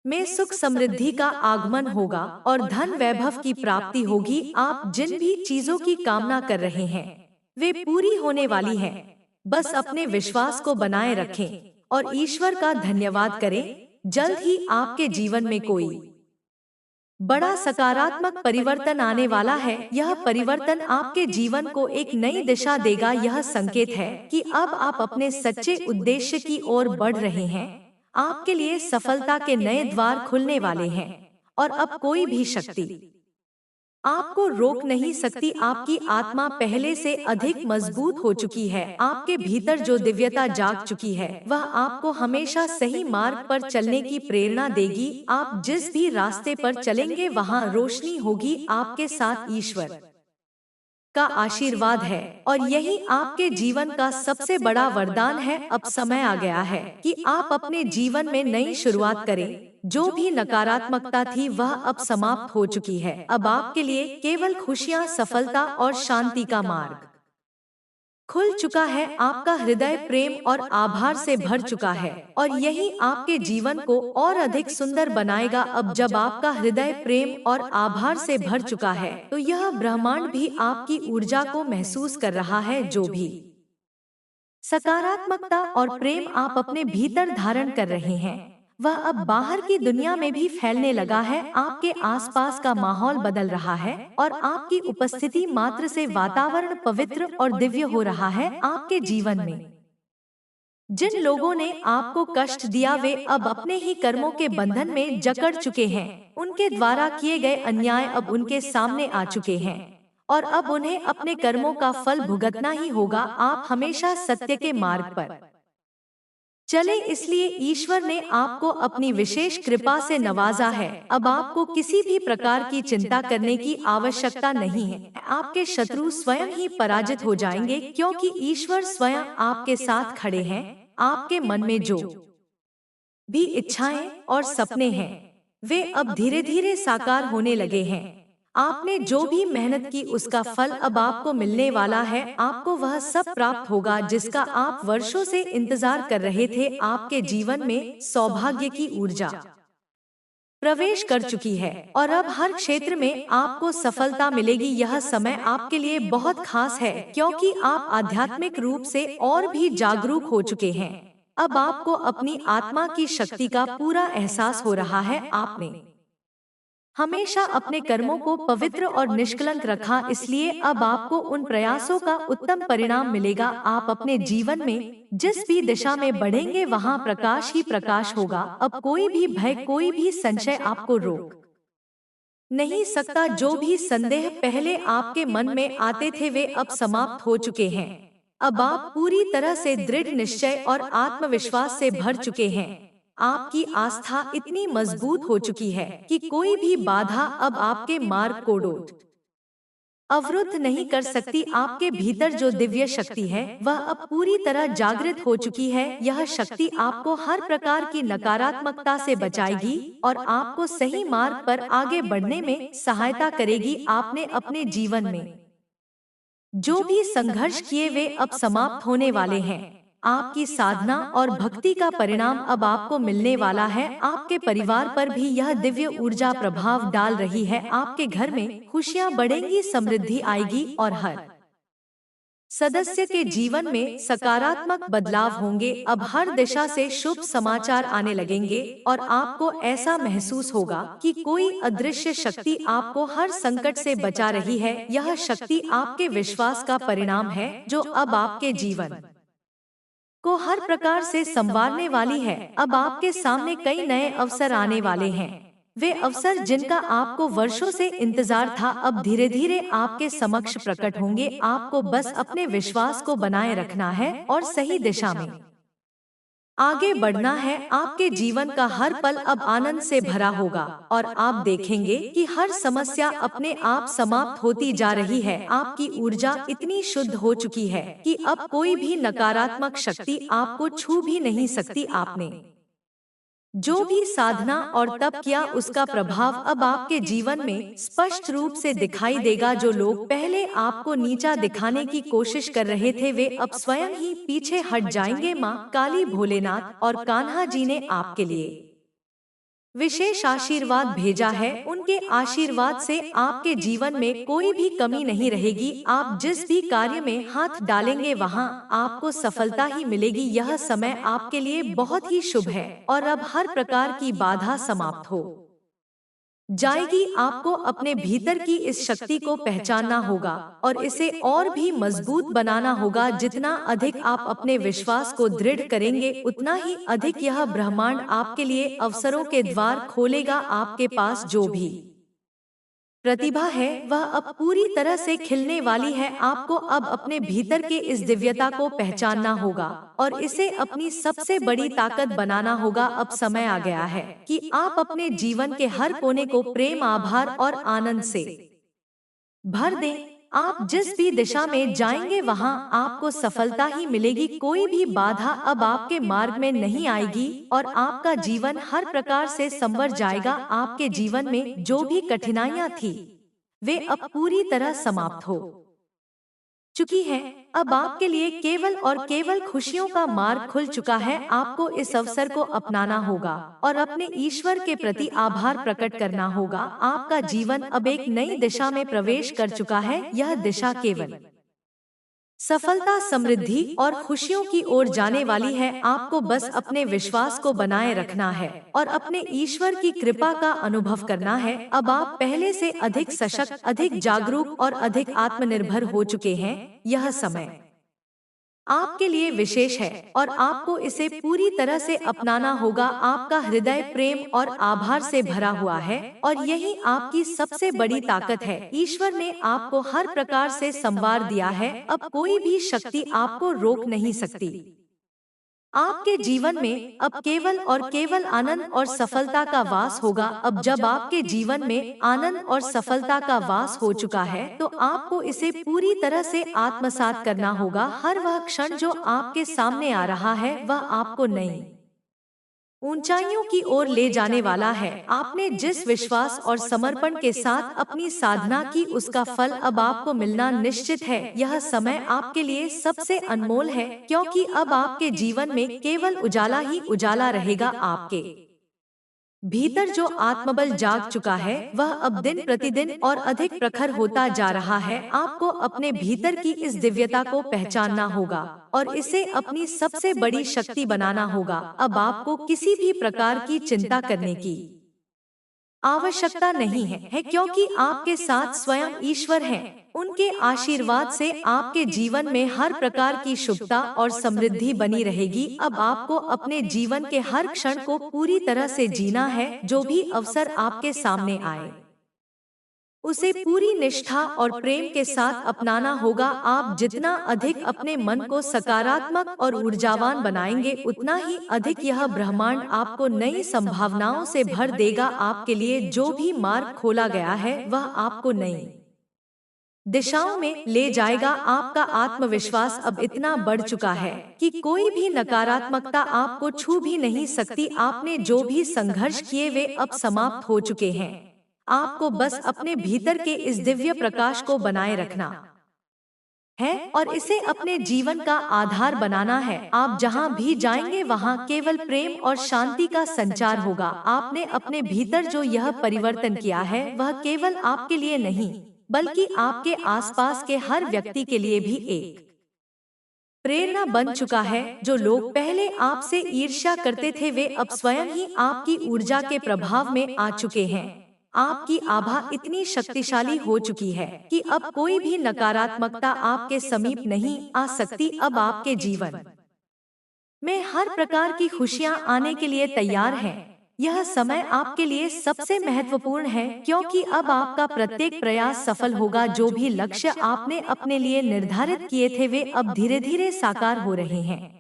A: में सुख समृद्धि का आगमन होगा और धन वैभव की प्राप्ति होगी। आप जिन भी चीजों की कामना कर रहे हैं वे पूरी होने वाली हैं। बस अपने विश्वास को बनाए रखें और ईश्वर का धन्यवाद करें। जल्द ही आपके जीवन में कोई बड़ा सकारात्मक परिवर्तन आने वाला है। यह परिवर्तन आपके जीवन को एक नई दिशा देगा। यह संकेत है कि अब आप अपने सच्चे उद्देश्य की ओर बढ़ रहे हैं। आपके लिए सफलता के नए द्वार खुलने वाले हैं और अब कोई भी शक्ति आपको रोक नहीं सकती। आपकी आत्मा पहले से अधिक मजबूत हो चुकी है। आपके भीतर जो दिव्यता जाग चुकी है वह आपको हमेशा सही मार्ग पर चलने की प्रेरणा देगी। आप जिस भी रास्ते पर चलेंगे वहां रोशनी होगी। आपके साथ ईश्वर का आशीर्वाद है और यही आपके जीवन का सबसे बड़ा वरदान है। अब समय आ गया है कि आप अपने जीवन में नई शुरुआत करें। जो भी नकारात्मकता थी वह अब समाप्त हो चुकी है। अब आपके लिए केवल खुशियां, सफलता और शांति का मार्ग खुल चुका है, आपका हृदय प्रेम और आभार से भर चुका है और यही आपके जीवन को और अधिक सुंदर बनाएगा। अब जब आपका हृदय प्रेम और आभार से भर चुका है तो यह ब्रह्मांड भी आपकी ऊर्जा को महसूस कर रहा है। जो भी सकारात्मकता और प्रेम आप अपने भीतर धारण कर रहे हैं वह अब बाहर की दुनिया में भी फैलने लगा है। आपके आसपास का माहौल बदल रहा है और आपकी उपस्थिति मात्र से वातावरण पवित्र और दिव्य हो रहा है। आपके जीवन में जिन लोगों ने आपको कष्ट दिया वे अब अपने ही कर्मों के बंधन में जकड़ चुके हैं। उनके द्वारा किए गए अन्याय अब उनके सामने आ चुके हैं और अब उन्हें अपने कर्मों का फल भुगतना ही होगा। आप हमेशा सत्य के मार्ग पर चले, इसलिए ईश्वर ने आपको अपनी विशेष कृपा से नवाजा है। अब आपको किसी भी प्रकार की चिंता करने की आवश्यकता नहीं है। आपके शत्रु स्वयं ही पराजित हो जाएंगे क्योंकि ईश्वर स्वयं आपके साथ खड़े हैं। आपके मन में जो भी इच्छाएं और सपने हैं वे अब धीरे धीरे साकार होने लगे हैं। आपने जो भी मेहनत की उसका फल अब आपको मिलने वाला है। आपको वह सब प्राप्त होगा जिसका आप वर्षों से इंतजार कर रहे थे। आपके जीवन में सौभाग्य की ऊर्जा प्रवेश कर चुकी है और अब हर क्षेत्र में आपको सफलता मिलेगी। यह समय आपके लिए बहुत खास है क्योंकि आप आध्यात्मिक रूप से और भी जागरूक हो चुके हैं। अब आपको अपनी आत्मा की शक्ति का पूरा एहसास हो रहा है। आपने हमेशा अपने कर्मों को पवित्र और निष्कलंक रखा, इसलिए अब आपको उन प्रयासों का उत्तम परिणाम मिलेगा। आप अपने जीवन में जिस भी दिशा में बढ़ेंगे वहां प्रकाश ही प्रकाश होगा। अब कोई भी भय, कोई भी संशय आपको रोक नहीं सकता। जो भी संदेह पहले आपके मन में आते थे वे अब समाप्त हो चुके हैं। अब आप पूरी तरह से दृढ़ निश्चय और आत्मविश्वास से भर चुके हैं। आपकी आस्था इतनी मजबूत हो चुकी है कि कोई भी बाधा अब आपके मार्ग को अवरुद्ध नहीं कर सकती। आपके भीतर जो दिव्य शक्ति है वह अब पूरी तरह जागृत हो चुकी है। यह शक्ति आपको हर प्रकार की नकारात्मकता से बचाएगी और आपको सही मार्ग पर आगे बढ़ने में सहायता करेगी। आपने अपने जीवन में जो भी संघर्ष किए वे अब समाप्त होने वाले हैं। आपकी साधना और भक्ति का परिणाम अब आपको मिलने वाला है। आपके परिवार पर भी यह दिव्य ऊर्जा प्रभाव डाल रही है। आपके घर में खुशियां बढ़ेंगी, समृद्धि आएगी और हर सदस्य के जीवन में सकारात्मक बदलाव होंगे। अब हर दिशा से शुभ समाचार आने लगेंगे और आपको ऐसा महसूस होगा कि कोई अदृश्य शक्ति आपको हर संकट से बचा रही है। यह शक्ति आपके विश्वास का परिणाम है जो अब आपके जीवन को हर प्रकार से संवारने वाली है। अब आपके सामने कई नए अवसर आने वाले हैं। वे अवसर जिनका आपको वर्षों से इंतजार था अब धीरे धीरे आपके समक्ष प्रकट होंगे। आपको बस अपने विश्वास को बनाए रखना है और सही दिशा में आगे बढ़ना है। आपके जीवन का हर पल अब आनंद से भरा होगा और आप देखेंगे कि हर समस्या अपने आप समाप्त होती जा रही है। आपकी ऊर्जा इतनी शुद्ध हो चुकी है कि अब कोई भी नकारात्मक शक्ति आपको छू भी नहीं सकती। आपने जो भी साधना और तप किया उसका प्रभाव अब आपके जीवन में स्पष्ट रूप से दिखाई देगा। जो लोग पहले आपको नीचा दिखाने की कोशिश कर रहे थे वे अब स्वयं ही पीछे हट जाएंगे। माँ काली, भोलेनाथ और कान्हा जी ने आपके लिए विशेष आशीर्वाद भेजा है। उनके आशीर्वाद से आपके जीवन में कोई भी कमी नहीं रहेगी। आप जिस भी कार्य में हाथ डालेंगे वहां आपको सफलता ही मिलेगी। यह समय आपके लिए बहुत ही शुभ है और अब हर प्रकार की बाधा समाप्त हो जाएगी। आपको अपने भीतर की इस शक्ति को पहचानना होगा और इसे और भी मजबूत बनाना होगा। जितना अधिक आप अपने विश्वास को दृढ़ करेंगे उतना ही अधिक यह ब्रह्मांड आपके लिए अवसरों के द्वार खोलेगा। आपके पास जो भी प्रतिभा है वह अब पूरी तरह से खिलने वाली है। आपको अब अपने भीतर के इस दिव्यता को पहचानना होगा और इसे अपनी सबसे बड़ी ताकत बनाना होगा। अब समय आ गया है कि आप अपने जीवन के हर कोने को प्रेम, आभार और आनंद से भर दें। आप जिस भी दिशा में जाएंगे वहां आपको सफलता ही मिलेगी। कोई भी बाधा अब आपके मार्ग में नहीं आएगी और आपका जीवन हर प्रकार से संवर जाएगा। आपके जीवन में जो भी कठिनाइयां थी वे अब पूरी तरह समाप्त हो चुकी हैं। अब आपके लिए केवल और केवल खुशियों का मार्ग खुल चुका है। आपको इस अवसर को अपनाना होगा और अपने ईश्वर के प्रति आभार प्रकट करना होगा। आपका जीवन अब एक नई दिशा में प्रवेश कर चुका है। यह दिशा केवल सफलता, समृद्धि और खुशियों की ओर जाने वाली है। आपको बस अपने विश्वास को बनाए रखना है और अपने ईश्वर की कृपा का अनुभव करना है। अब आप पहले से अधिक सशक्त, अधिक जागरूक और अधिक आत्मनिर्भर हो चुके हैं। यह समय आपके लिए विशेष है और आपको इसे पूरी तरह से अपनाना होगा। आपका हृदय प्रेम और आभार से भरा हुआ है और यही आपकी सबसे बड़ी ताकत है। ईश्वर ने आपको हर प्रकार से संवार दिया है। अब कोई भी शक्ति आपको रोक नहीं सकती। आपके जीवन में अब केवल और केवल आनंद और सफलता का वास होगा। अब जब आपके जीवन में आनंद और सफलता का वास हो चुका है, तो आपको इसे पूरी तरह से आत्मसात करना होगा। हर वह क्षण जो आपके सामने आ रहा है, वह आपको नई ऊंचाइयों की ओर ले जाने वाला है। आपने जिस विश्वास और समर्पण के साथ अपनी साधना की, उसका फल अब आपको मिलना निश्चित है। यह समय आपके लिए सबसे अनमोल है, क्योंकि अब आपके जीवन में केवल उजाला ही उजाला रहेगा। आपके भीतर जो आत्मबल जाग चुका है, वह अब दिन प्रतिदिन और अधिक प्रखर होता जा रहा है। आपको अपने भीतर की इस दिव्यता को पहचानना होगा और इसे अपनी सबसे बड़ी शक्ति बनाना होगा। अब आपको किसी भी प्रकार की चिंता करने की आवश्यकता नहीं है, क्योंकि आपके साथ स्वयं ईश्वर हैं। उनके आशीर्वाद से आपके जीवन में हर प्रकार की शुभता और समृद्धि बनी रहेगी। अब आपको अपने जीवन के हर क्षण को पूरी तरह से जीना है। जो भी अवसर आपके सामने आए, उसे पूरी निष्ठा और प्रेम के साथ अपनाना होगा। आप जितना अधिक अपने मन को सकारात्मक और ऊर्जावान बनाएंगे, उतना ही अधिक यह ब्रह्मांड आपको नई संभावनाओं से भर देगा। आपके लिए जो भी मार्ग खोला गया है, वह आपको नई दिशाओं में ले जाएगा। आपका आत्मविश्वास अब इतना बढ़ चुका है कि कोई भी नकारात्मकता आपको छू भी नहीं सकती। आपने जो भी संघर्ष किए, वे अब समाप्त हो चुके हैं। आपको बस अपने भीतर के इस दिव्य प्रकाश को बनाए रखना है और इसे अपने जीवन का आधार बनाना है। आप जहां भी जाएंगे, वहां केवल प्रेम और शांति का संचार होगा। आपने अपने भीतर जो यह परिवर्तन किया है, वह केवल आपके लिए नहीं, बल्कि आपके आसपास के हर व्यक्ति के लिए भी एक प्रेरणा बन चुका है। जो लोग पहले आपसे ईर्ष्या करते थे, वे अब स्वयं ही आपकी ऊर्जा के प्रभाव में आ चुके हैं। आपकी आभा इतनी शक्तिशाली हो चुकी है कि अब कोई भी नकारात्मकता आपके समीप नहीं आ सकती। अब आपके जीवन में हर प्रकार की खुशियां आने के लिए तैयार हैं। यह समय आपके लिए सबसे महत्वपूर्ण है, क्योंकि अब आपका प्रत्येक प्रयास सफल होगा। जो भी लक्ष्य आपने अपने लिए निर्धारित किए थे, वे अब धीरे धीरे साकार हो रहे हैं।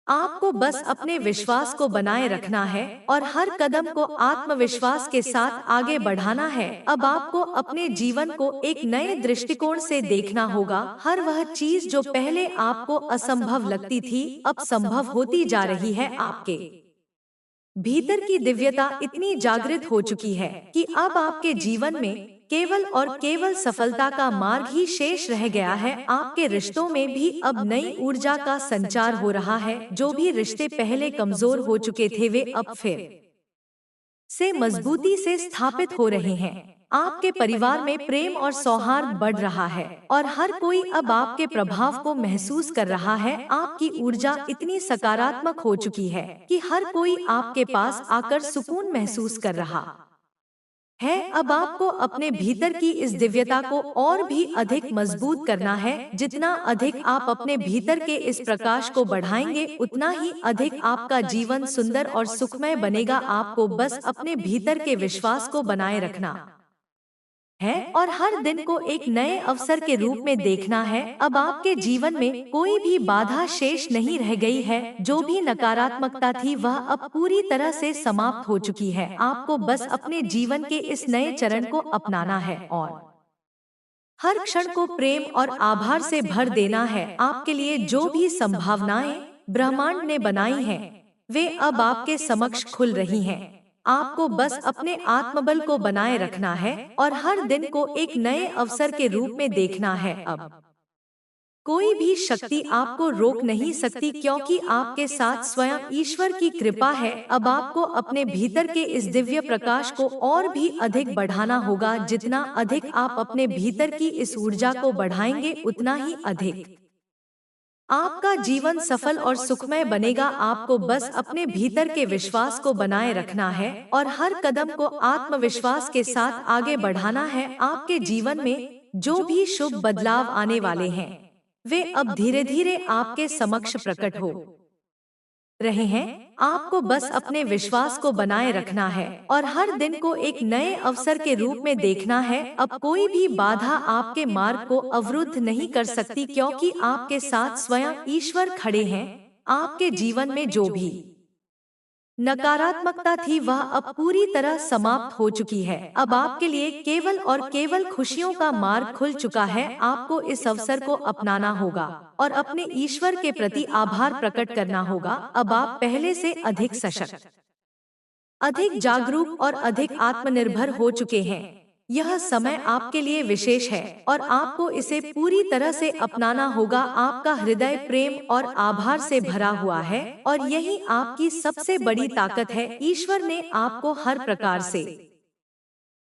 A: आपको बस अपने विश्वास को बनाए रखना है और हर कदम को आत्मविश्वास के साथ आगे बढ़ाना है। अब आपको अपने जीवन को एक नए दृष्टिकोण से देखना होगा। हर वह चीज जो पहले आपको असंभव लगती थी, अब संभव होती जा रही है। आपके भीतर की दिव्यता इतनी जागृत हो चुकी है कि अब आपके जीवन में केवल और केवल सफलता का मार्ग ही शेष रह गया है। आपके रिश्तों में भी अब नई ऊर्जा का संचार हो रहा है। जो भी रिश्ते पहले कमजोर हो चुके थे, वे अब फिर से मजबूती से स्थापित हो रहे हैं। आपके परिवार में प्रेम और सौहार्द बढ़ रहा है और हर कोई अब आपके प्रभाव को महसूस कर रहा है। आपकी ऊर्जा इतनी सकारात्मक हो चुकी है कि हर कोई आपके पास आकर सुकून महसूस कर रहा है। अब आपको अपने भीतर की इस दिव्यता को और भी अधिक मजबूत करना है। जितना अधिक आप अपने भीतर के इस प्रकाश को बढ़ाएंगे, उतना ही अधिक आपका जीवन सुंदर और सुखमय बनेगा। आपको बस अपने भीतर के विश्वास को बनाए रखना है और हर दिन को एक नए अवसर के रूप में देखना है। अब आपके जीवन में कोई भी बाधा शेष नहीं रह गई है। जो भी नकारात्मकता थी, वह अब पूरी तरह से समाप्त हो चुकी है। आपको बस अपने जीवन के इस नए चरण को अपनाना है और हर क्षण को प्रेम और आभार से भर देना है। आपके लिए जो भी संभावनाएं ब्रह्मांड ने बनाई हैं, वे अब आपके समक्ष खुल रही हैं। आपको बस अपने आत्मबल को बनाए रखना है और हर दिन को एक नए अवसर के रूप में देखना है। अब कोई भी शक्ति आपको रोक नहीं सकती, क्योंकि आपके साथ स्वयं ईश्वर की कृपा है। अब आपको अपने भीतर के इस दिव्य प्रकाश को और भी अधिक बढ़ाना होगा। जितना अधिक आप अपने भीतर की इस ऊर्जा को बढ़ाएंगे, उतना ही अधिक आपका जीवन सफल और सुखमय बनेगा। आपको बस अपने भीतर के विश्वास को बनाए रखना है और हर कदम को आत्मविश्वास के साथ आगे बढ़ाना है। आपके जीवन में जो भी शुभ बदलाव आने वाले हैं, वे अब धीरे धीरे आपके समक्ष प्रकट हो रहे हैं। आपको बस अपने विश्वास को बनाए रखना है और हर दिन को एक नए अवसर के रूप में देखना है। अब कोई भी बाधा आपके मार्ग को अवरुद्ध नहीं कर सकती, क्योंकि आपके साथ स्वयं ईश्वर खड़े हैं। आपके जीवन में जो भी नकारात्मकता थी, वह अब पूरी तरह समाप्त हो चुकी है। अब आपके लिए केवल और केवल खुशियों का मार्ग खुल चुका है। आपको इस अवसर को अपनाना होगा और अपने ईश्वर के प्रति आभार प्रकट करना होगा। अब आप पहले से अधिक सशक्त, अधिक जागरूक और अधिक आत्मनिर्भर हो चुके हैं। यह समय आपके लिए विशेष है और आपको इसे पूरी तरह से अपनाना होगा। आपका हृदय प्रेम और आभार से भरा हुआ है और यही आपकी सबसे बड़ी ताकत है। ईश्वर ने आपको हर प्रकार से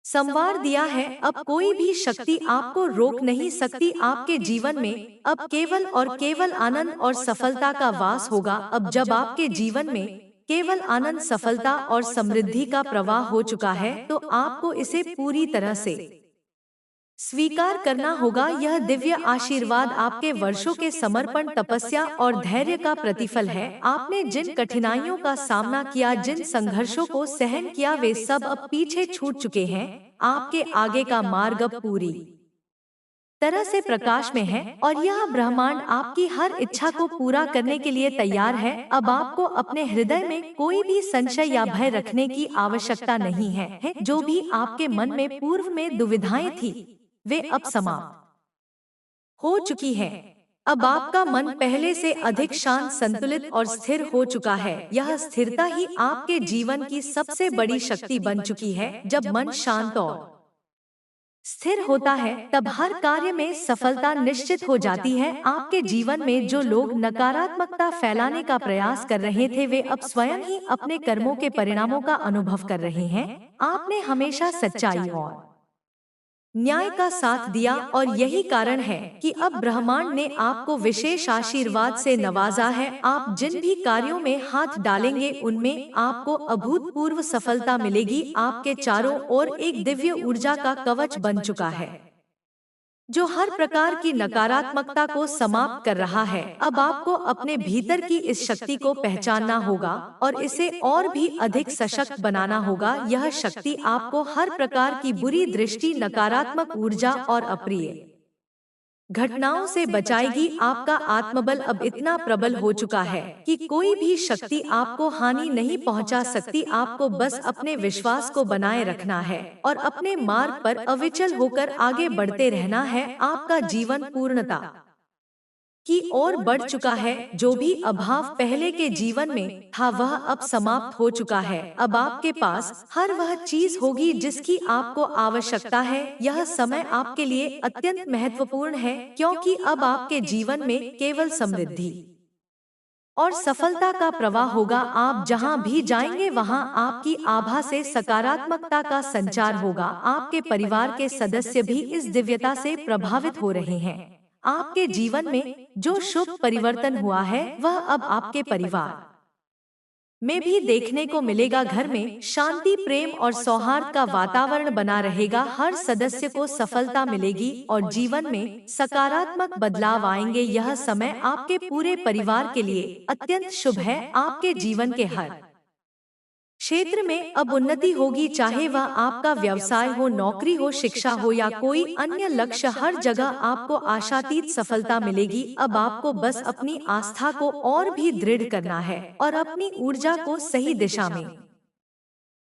A: संवार दिया है। अब कोई भी शक्ति आपको रोक नहीं सकती। आपके जीवन में अब केवल और केवल आनंद और सफलता का वास होगा। अब जब आपके जीवन में केवल आनंद, सफलता और समृद्धि का प्रवाह हो चुका है, तो आपको इसे पूरी तरह से स्वीकार करना होगा। यह दिव्य आशीर्वाद आपके वर्षों के समर्पण, तपस्या और धैर्य का प्रतिफल है। आपने जिन कठिनाइयों का सामना किया, जिन संघर्षों को सहन किया, वे सब अब पीछे छूट चुके हैं। आपके आगे का मार्ग अब पूरी तरह से प्रकाश में है और यह ब्रह्मांड आपकी हर इच्छा को पूरा करने के लिए तैयार है। अब आपको अपने हृदय में कोई भी संशय या भय रखने की आवश्यकता नहीं है। जो भी आपके मन में पूर्व में दुविधाएं थी, वे अब समाप्त हो चुकी है। अब आपका मन पहले से अधिक शांत, संतुलित और स्थिर हो चुका है। यह स्थिरता ही आपके जीवन की सबसे बड़ी शक्ति बन चुकी है। जब मन शांत और स्थिर होता है, तब हर कार्य में सफलता निश्चित हो जाती है। आपके जीवन में जो लोग नकारात्मकता फैलाने का प्रयास कर रहे थे, वे अब स्वयं ही अपने कर्मों के परिणामों का अनुभव कर रहे हैं। आपने हमेशा सच्चाई और न्याय का साथ दिया और यही कारण है कि अब ब्रह्मांड ने आपको विशेष आशीर्वाद से नवाजा है। आप जिन भी कार्यों में हाथ डालेंगे, उनमें आपको अभूतपूर्व सफलता मिलेगी। आपके चारों ओर एक दिव्य ऊर्जा का कवच बन चुका है, जो हर प्रकार की नकारात्मकता को समाप्त कर रहा है। अब आपको अपने भीतर की इस शक्ति को पहचानना होगा और इसे और भी अधिक सशक्त बनाना होगा। यह शक्ति आपको हर प्रकार की बुरी दृष्टि, नकारात्मक ऊर्जा और अप्रिय घटनाओं से बचाएगी। आपका आत्मबल अब इतना प्रबल हो चुका है कि कोई भी शक्ति आपको हानि नहीं पहुंचा सकती। आपको बस अपने विश्वास को बनाए रखना है और अपने मार्ग पर अविचल होकर आगे बढ़ते रहना है। आपका जीवन पूर्णता की ओर बढ़ चुका है। जो भी अभाव पहले के जीवन में था, वह अब समाप्त हो चुका है। अब आपके पास हर वह चीज होगी जिसकी आपको आवश्यकता है। यह समय आपके लिए अत्यंत महत्वपूर्ण है, क्योंकि अब आपके जीवन में केवल समृद्धि और सफलता का प्रवाह होगा। आप जहां भी जाएंगे, वहां आपकी आभा से सकारात्मकता का संचार होगा। आपके परिवार के सदस्य भी इस दिव्यता से प्रभावित हो रहे हैं। आपके जीवन में जो शुभ परिवर्तन हुआ है, वह अब आपके परिवार में भी देखने को मिलेगा। घर में शांति, प्रेम और सौहार्द का वातावरण बना रहेगा। हर सदस्य को सफलता मिलेगी और जीवन में सकारात्मक बदलाव आएंगे। यह समय आपके पूरे परिवार के लिए अत्यंत शुभ है। आपके जीवन के हर क्षेत्र में अब उन्नति होगी, चाहे वह आपका व्यवसाय हो, नौकरी हो, शिक्षा हो या कोई अन्य लक्ष्य। हर जगह आपको आशातीत सफलता मिलेगी। अब आपको बस अपनी आस्था को और भी दृढ़ करना है और अपनी ऊर्जा को सही दिशा में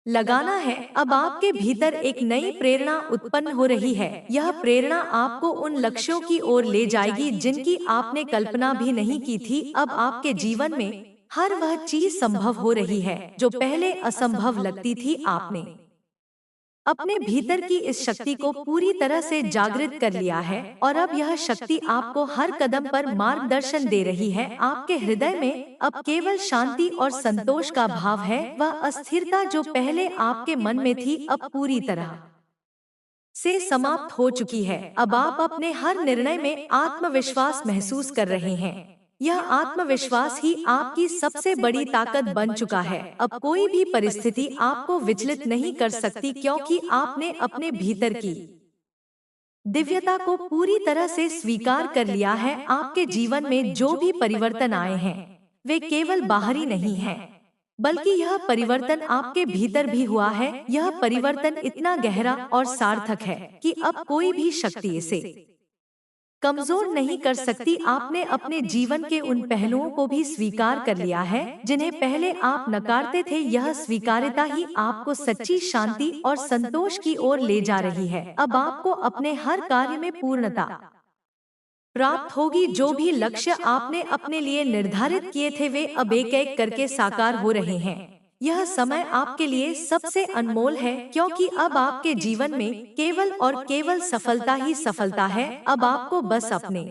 A: लगाना है। अब आपके भीतर एक नई प्रेरणा उत्पन्न हो रही है। यह प्रेरणा आपको उन लक्ष्यों की ओर ले जाएगी जिनकी आपने कल्पना भी नहीं की थी। अब आपके जीवन में हर वह चीज संभव हो रही है जो पहले असंभव लगती थी। आपने अपने भीतर की इस शक्ति को पूरी तरह से जागृत कर लिया है और अब यह शक्ति आपको हर कदम पर मार्गदर्शन दे रही है। आपके हृदय में अब केवल शांति और संतोष का भाव है। वह अस्थिरता जो पहले आपके मन में थी अब पूरी तरह से समाप्त हो चुकी है। अब आप अपने हर निर्णय में आत्मविश्वास महसूस कर रहे हैं। यह आत्मविश्वास ही आपकी सबसे बड़ी ताकत बन चुका है। अब कोई भी परिस्थिति आपको विचलित नहीं कर सकती, क्योंकि आपने अपने भीतर की दिव्यता को पूरी तरह से स्वीकार कर लिया है। आपके जीवन में जो भी परिवर्तन आए हैं वे केवल बाहरी नहीं हैं, बल्कि यह परिवर्तन आपके भीतर भी हुआ है। यह परिवर्तन इतना गहरा और सार्थक है कि अब कोई भी शक्ति इसे कमजोर नहीं कर सकती। आपने अपने जीवन के उन पहलुओं को भी स्वीकार कर लिया है जिन्हें पहले आप नकारते थे। यह स्वीकार्यता ही आपको सच्ची शांति और संतोष की ओर ले जा रही है। अब आपको अपने हर कार्य में पूर्णता प्राप्त होगी। जो भी लक्ष्य आपने अपने लिए निर्धारित किए थे वे अब एक एक करके साकार हो रहे हैं। यह समय आपके लिए सबसे अनमोल है, क्योंकि अब आपके जीवन में केवल और केवल सफलता ही सफलता है। अब आपको बस अपने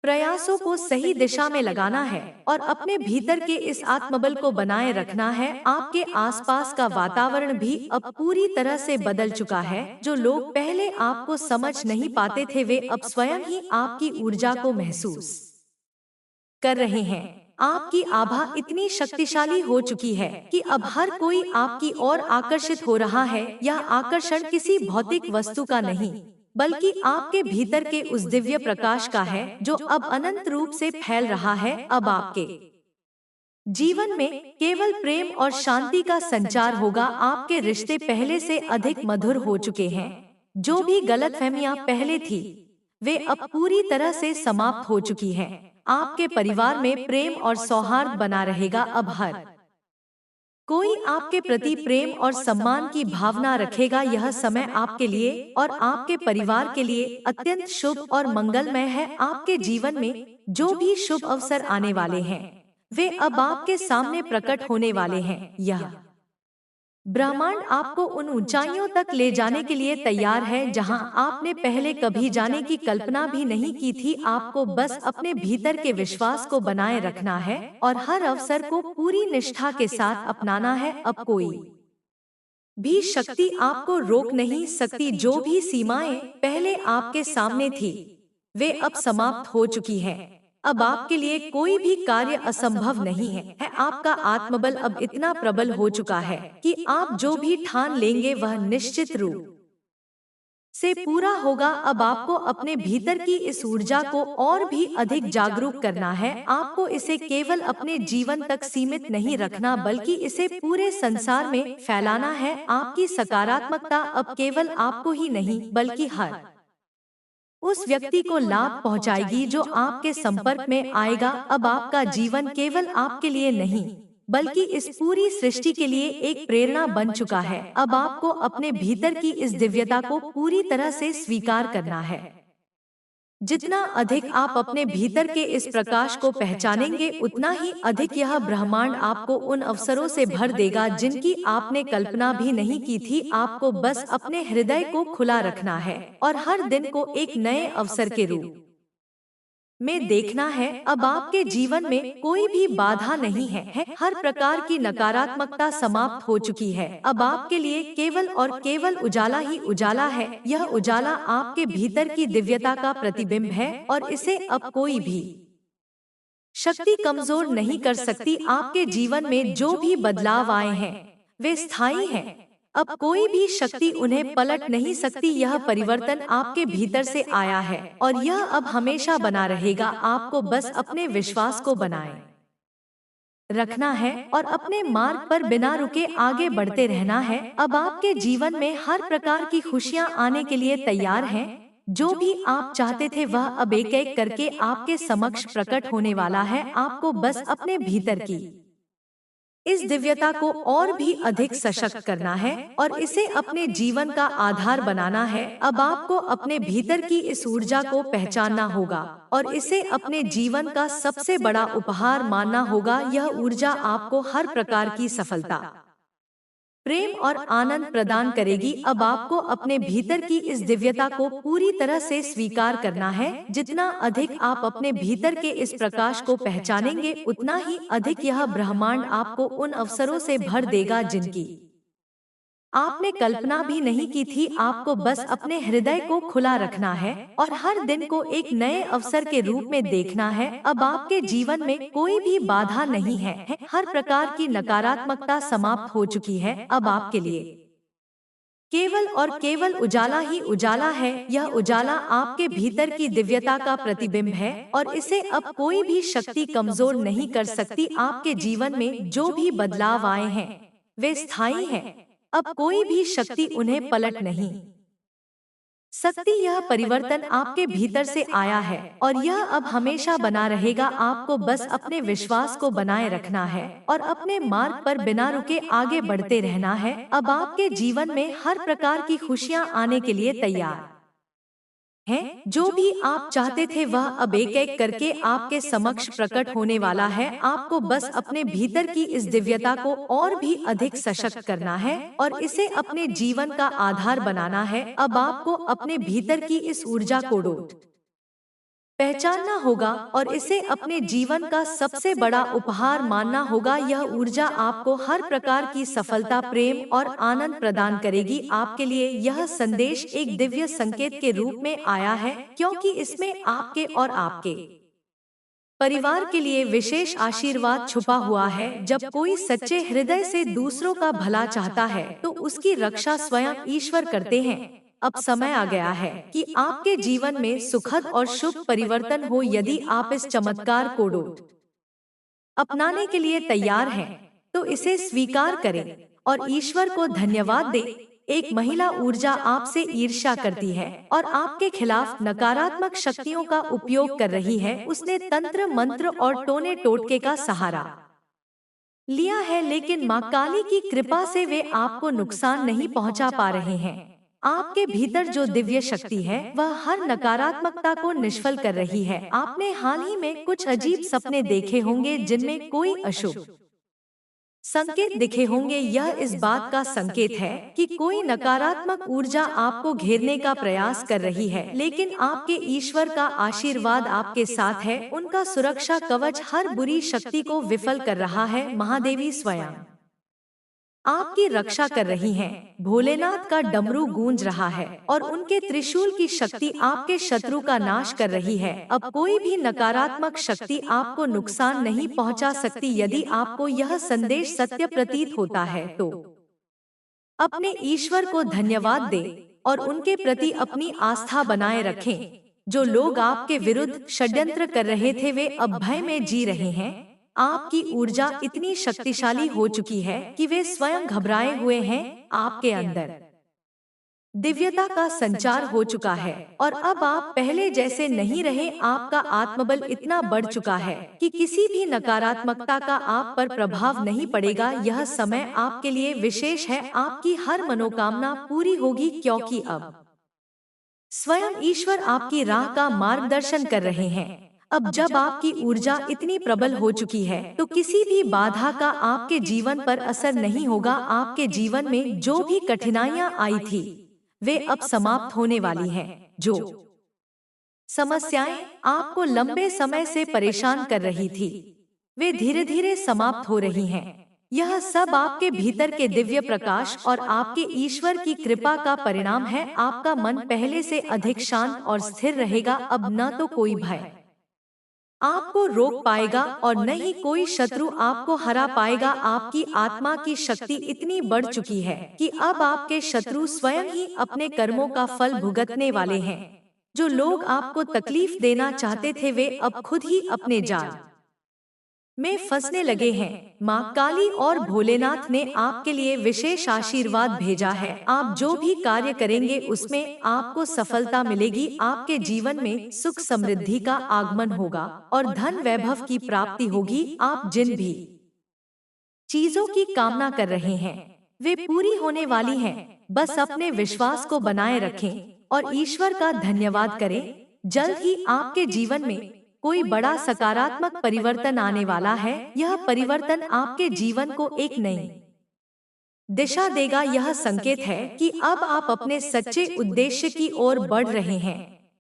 A: प्रयासों को सही दिशा में लगाना है और अपने भीतर के इस आत्मबल को बनाए रखना है। आपके आसपास का वातावरण भी अब पूरी तरह से बदल चुका है। जो लोग पहले आपको समझ नहीं पाते थे वे अब स्वयं ही आपकी ऊर्जा को महसूस कर रहे हैं। आपकी आभा इतनी शक्तिशाली हो चुकी है कि अब हर कोई आपकी ओर आकर्षित हो रहा है। यह आकर्षण किसी भौतिक वस्तु का नहीं, बल्कि आपके भीतर के उस दिव्य प्रकाश का है जो अब अनंत रूप से फैल रहा है। अब आपके जीवन में केवल प्रेम और शांति का संचार होगा। आपके रिश्ते पहले से अधिक मधुर हो चुके हैं। जो भी गलतफहमियां पहले थी वे अब पूरी तरह से समाप्त हो चुकी हैं। आपके परिवार में प्रेम और सौहार्द बना रहेगा। अब हर कोई आपके प्रति प्रेम और सम्मान की भावना रखेगा। यह समय आपके लिए और आपके परिवार के लिए अत्यंत शुभ और मंगलमय है। आपके जीवन में जो भी शुभ अवसर आने वाले हैं वे अब आपके सामने प्रकट होने वाले हैं। यह ब्रह्मांड आपको उन ऊंचाइयों तक ले जाने के लिए तैयार है जहां आपने पहले कभी जाने की कल्पना भी नहीं की थी। आपको बस अपने भीतर के विश्वास को बनाए रखना है और हर अवसर को पूरी निष्ठा के साथ अपनाना है। अब कोई भी शक्ति आपको रोक नहीं सकती। जो भी सीमाएं पहले आपके सामने थी वे अब समाप्त हो चुकी हैं। अब आपके लिए कोई भी कार्य असंभव नहीं है। आपका आत्मबल अब इतना प्रबल हो चुका है कि आप जो भी ठान लेंगे वह निश्चित रूप से पूरा होगा। अब आपको अपने भीतर की इस ऊर्जा को और भी अधिक जागरूक करना है। आपको इसे केवल अपने जीवन तक सीमित नहीं रखना, बल्कि इसे पूरे संसार में फैलाना है। आपकी सकारात्मकता अब केवल आपको ही नहीं बल्कि हर उस व्यक्ति को लाभ पहुंचाएगी जो आपके संपर्क में आएगा। अब आपका जीवन केवल आपके लिए नहीं बल्कि इस पूरी सृष्टि के लिए एक प्रेरणा बन चुका है। अब आपको अपने भीतर की इस दिव्यता को पूरी तरह से स्वीकार करना है। जितना अधिक आप अपने भीतर के इस प्रकाश को पहचानेंगे उतना ही अधिक यह ब्रह्मांड आपको उन अवसरों से भर देगा जिनकी आपने कल्पना भी नहीं की थी। आपको बस अपने हृदय को खुला रखना है और हर दिन को एक नए अवसर के रूप में देखना है। अब आपके जीवन में कोई भी बाधा नहीं है। हर प्रकार की नकारात्मकता समाप्त हो चुकी है। अब आपके लिए केवल और केवल उजाला ही उजाला है। यह उजाला आपके भीतर की दिव्यता का प्रतिबिंब है और इसे अब कोई भी शक्ति कमजोर नहीं कर सकती। आपके जीवन में जो भी बदलाव आए हैं वे स्थायी हैं। अब कोई भी शक्ति उन्हें पलट नहीं सकती। यह परिवर्तन आपके भीतर से आया है और यह अब हमेशा बना रहेगा। आपको बस अपने विश्वास को बनाए रखना है और अपने मार्ग पर बिना रुके आगे बढ़ते रहना है। अब आपके जीवन में हर प्रकार की खुशियां आने के लिए तैयार हैं। जो भी आप चाहते थे वह अब एक एक करके आपके समक्ष प्रकट होने वाला है। आपको बस अपने भीतर की इस दिव्यता को और भी अधिक सशक्त करना है और इसे अपने जीवन का आधार बनाना है। अब आपको अपने भीतर की इस ऊर्जा को पहचानना होगा और इसे अपने जीवन का सबसे बड़ा उपहार मानना होगा। यह ऊर्जा आपको हर प्रकार की सफलता प्रेम और आनंद प्रदान करेगी। अब आपको अपने भीतर की इस दिव्यता को पूरी तरह से स्वीकार करना है। जितना अधिक आप अपने भीतर के इस प्रकाश को पहचानेंगे, उतना ही अधिक यह ब्रह्मांड आपको उन अवसरों से भर देगा जिनकी आपने कल्पना भी नहीं की थी। आपको बस अपने हृदय को खुला रखना है और हर दिन को एक नए अवसर के रूप में देखना है। अब आपके जीवन में कोई भी बाधा नहीं है। हर प्रकार की नकारात्मकता समाप्त हो चुकी है। अब आपके लिए केवल और केवल उजाला ही उजाला है। यह उजाला आपके भीतर की दिव्यता का प्रतिबिंब है और इसे अब कोई भी शक्ति कमजोर नहीं कर सकती। आपके जीवन में जो भी बदलाव आए हैं वे स्थायी हैं। अब कोई भी शक्ति उन्हें पलट नहीं सकती। यह परिवर्तन आपके भीतर से आया है और यह अब हमेशा बना रहेगा। आपको बस अपने विश्वास को बनाए रखना है और अपने मार्ग पर बिना रुके आगे बढ़ते रहना है। अब आपके जीवन में हर प्रकार की खुशियां आने के लिए तैयार हैं। जो भी आप चाहते थे वह अब एक एक करके आपके समक्ष प्रकट होने वाला है। आपको बस अपने भीतर की इस दिव्यता को और भी अधिक सशक्त करना है और इसे अपने जीवन का आधार बनाना है। अब आपको अपने भीतर की इस ऊर्जा को पहचानना होगा और इसे अपने जीवन का सबसे बड़ा उपहार मानना होगा। यह ऊर्जा आपको हर प्रकार की सफलता, प्रेम और आनंद प्रदान करेगी। आपके लिए यह संदेश एक दिव्य संकेत के रूप में आया है, क्योंकि इसमें आपके और आपके परिवार के लिए विशेष आशीर्वाद छुपा हुआ है। जब कोई सच्चे हृदय से दूसरों का भला चाहता है तो उसकी रक्षा स्वयं ईश्वर करते हैं। अब समय आ गया है कि आपके जीवन में सुखद और शुभ परिवर्तन हो। यदि आप इस चमत्कार को अपनाने के लिए तैयार हैं, तो इसे स्वीकार करें और ईश्वर को धन्यवाद दें। एक महिला ऊर्जा आपसे ईर्ष्या करती है और आपके खिलाफ नकारात्मक शक्तियों का उपयोग कर रही है। उसने तंत्र, मंत्र और टोने टोटके का सहारा लिया है, लेकिन मां काली की कृपा से वे आपको नुकसान नहीं पहुंचा पा रहे हैं। आपके भीतर जो दिव्य शक्ति है वह हर नकारात्मकता को निष्फल कर रही है। आपने हाल ही में कुछ अजीब सपने देखे होंगे जिनमें कोई अशुभ संकेत दिखे होंगे। यह इस बात का संकेत है कि कोई नकारात्मक ऊर्जा आपको घेरने का प्रयास कर रही है, लेकिन आपके ईश्वर का आशीर्वाद आपके साथ है। उनका सुरक्षा कवच हर बुरी शक्ति को विफल कर रहा है। महादेवी स्वयं आपकी रक्षा कर रही हैं। भोलेनाथ का डमरू गूंज रहा है और उनके त्रिशूल की शक्ति आपके शत्रु का नाश कर रही है। अब कोई भी नकारात्मक शक्ति आपको नुकसान नहीं पहुंचा सकती। यदि आपको यह संदेश सत्य प्रतीत होता है तो अपने ईश्वर को धन्यवाद दें और उनके प्रति अपनी आस्था बनाए रखें। जो लोग आपके विरुद्ध षड्यंत्र कर रहे थे वे अब भय में जी रहे हैं। आपकी ऊर्जा इतनी शक्तिशाली हो चुकी है कि वे स्वयं घबराए हुए हैं। आपके अंदर दिव्यता का संचार हो चुका है और अब आप पहले जैसे नहीं रहे। आपका आत्मबल इतना बढ़ चुका है कि किसी भी नकारात्मकता का आप पर प्रभाव नहीं पड़ेगा। यह समय आपके लिए विशेष है। आपकी हर मनोकामना पूरी होगी, क्योंकि अब स्वयं ईश्वर आपकी राह का मार्गदर्शन कर रहे हैं। अब जब आपकी ऊर्जा इतनी प्रबल हो चुकी है तो किसी भी बाधा का आपके जीवन पर असर नहीं होगा। आपके जीवन में जो भी कठिनाइयां आई थी वे अब समाप्त होने वाली हैं। जो समस्याएं आपको लंबे समय से परेशान कर रही थी वे धीरे धीरे समाप्त हो रही हैं। यह सब आपके भीतर के दिव्य प्रकाश और आपके ईश्वर की कृपा का परिणाम है। आपका मन पहले से अधिक शांत और स्थिर रहेगा। अब न तो कोई भय आपको रोक पाएगा और न ही कोई शत्रु आपको हरा पाएगा। आपकी आत्मा की शक्ति इतनी बढ़ चुकी है कि अब आपके शत्रु स्वयं ही अपने कर्मों का फल भुगतने वाले हैं। जो लोग आपको तकलीफ देना चाहते थे वे अब खुद ही अपने जाल में फंसने लगे हैं। माँ काली और भोलेनाथ ने आपके लिए विशेष आशीर्वाद भेजा है। आप जो भी कार्य करेंगे उसमें आपको सफलता मिलेगी। आपके जीवन में सुख समृद्धि का आगमन होगा और धन वैभव की प्राप्ति होगी। आप जिन भी चीजों की कामना कर रहे हैं वे पूरी होने वाली हैं। बस अपने विश्वास को बनाए रखें और ईश्वर का धन्यवाद करें। जल्द ही आपके जीवन में कोई बड़ा सकारात्मक परिवर्तन आने वाला है। यह परिवर्तन आपके जीवन को एक नई दिशा देगा। यह संकेत है कि अब आप अपने सच्चे उद्देश्य की ओर बढ़ रहे हैं।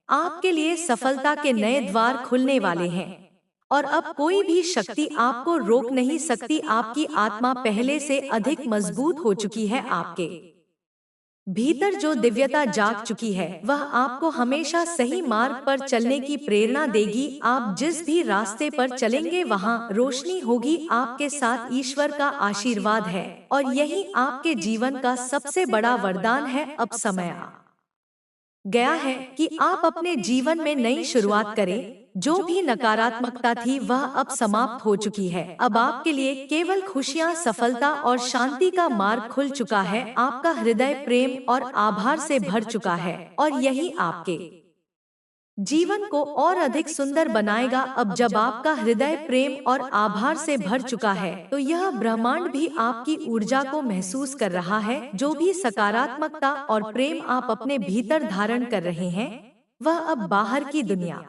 A: आपके लिए सफलता के नए द्वार खुलने वाले हैं और अब कोई भी शक्ति आपको रोक नहीं सकती। आपकी आत्मा पहले से अधिक मजबूत हो चुकी है। आपके भीतर जो दिव्यता जाग चुकी है वह आपको हमेशा सही मार्ग पर चलने की प्रेरणा देगी। आप जिस भी रास्ते पर चलेंगे वहां रोशनी होगी। आपके साथ ईश्वर का आशीर्वाद है और यही आपके जीवन का सबसे बड़ा वरदान है। अब समय आ गया है कि आप अपने जीवन में नई शुरुआत करें। जो भी नकारात्मकता थी वह अब समाप्त हो चुकी है। अब आपके लिए केवल खुशियां, सफलता और शांति का मार्ग खुल चुका है। आपका हृदय प्रेम और आभार से भर चुका है और यही आपके जीवन को और अधिक सुंदर बनाएगा। अब जब आपका हृदय प्रेम और आभार से भर चुका है तो यह ब्रह्मांड भी आपकी ऊर्जा को महसूस कर रहा है। जो भी सकारात्मकता और प्रेम आप अपने भीतर धारण कर रहे हैं वह अब बाहर की दुनिया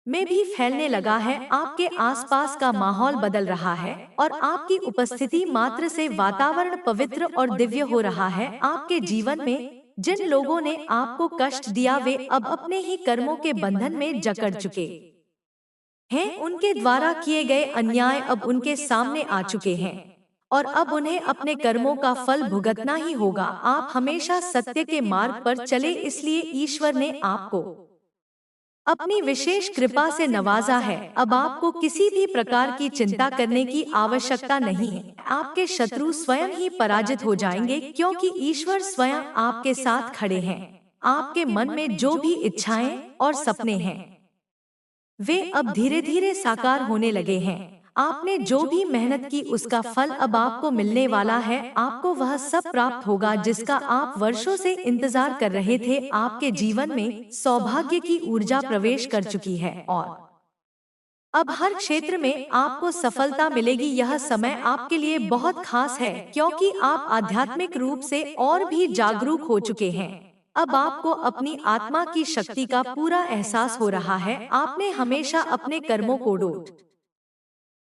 A: में भी फैलने लगा है। आपके आसपास का माहौल बदल रहा है और आपकी उपस्थिति मात्र से वातावरण पवित्र और दिव्य हो रहा है। आपके जीवन में जिन लोगों ने आपको कष्ट दिया वे अब अपने ही कर्मों के बंधन में जकड़ चुके हैं। उनके द्वारा किए गए अन्याय अब उनके सामने आ चुके हैं और अब उन्हें अपने कर्मों का फल भुगतना ही होगा। आप हमेशा सत्य के मार्ग पर चले, इसलिए ईश्वर ने आपको अपनी विशेष कृपा से नवाजा है। अब आपको किसी भी प्रकार की चिंता करने की आवश्यकता नहीं है। आपके शत्रु स्वयं ही पराजित हो जाएंगे क्योंकि ईश्वर स्वयं आपके साथ खड़े हैं। आपके मन में जो भी इच्छाएं और सपने हैं वे अब धीरे धीरे साकार होने लगे हैं। आपने जो भी मेहनत की उसका फल अब आपको मिलने वाला है। आपको वह सब प्राप्त होगा जिसका आप वर्षों से इंतजार कर रहे थे। आपके जीवन में सौभाग्य की ऊर्जा प्रवेश कर चुकी है और अब हर क्षेत्र में आपको सफलता मिलेगी। यह समय आपके लिए बहुत खास है क्योंकि आप आध्यात्मिक रूप से और भी जागरूक हो चुके हैं। अब आपको अपनी आत्मा की शक्ति का पूरा एहसास हो रहा है। आपने हमेशा अपने कर्मों को डोट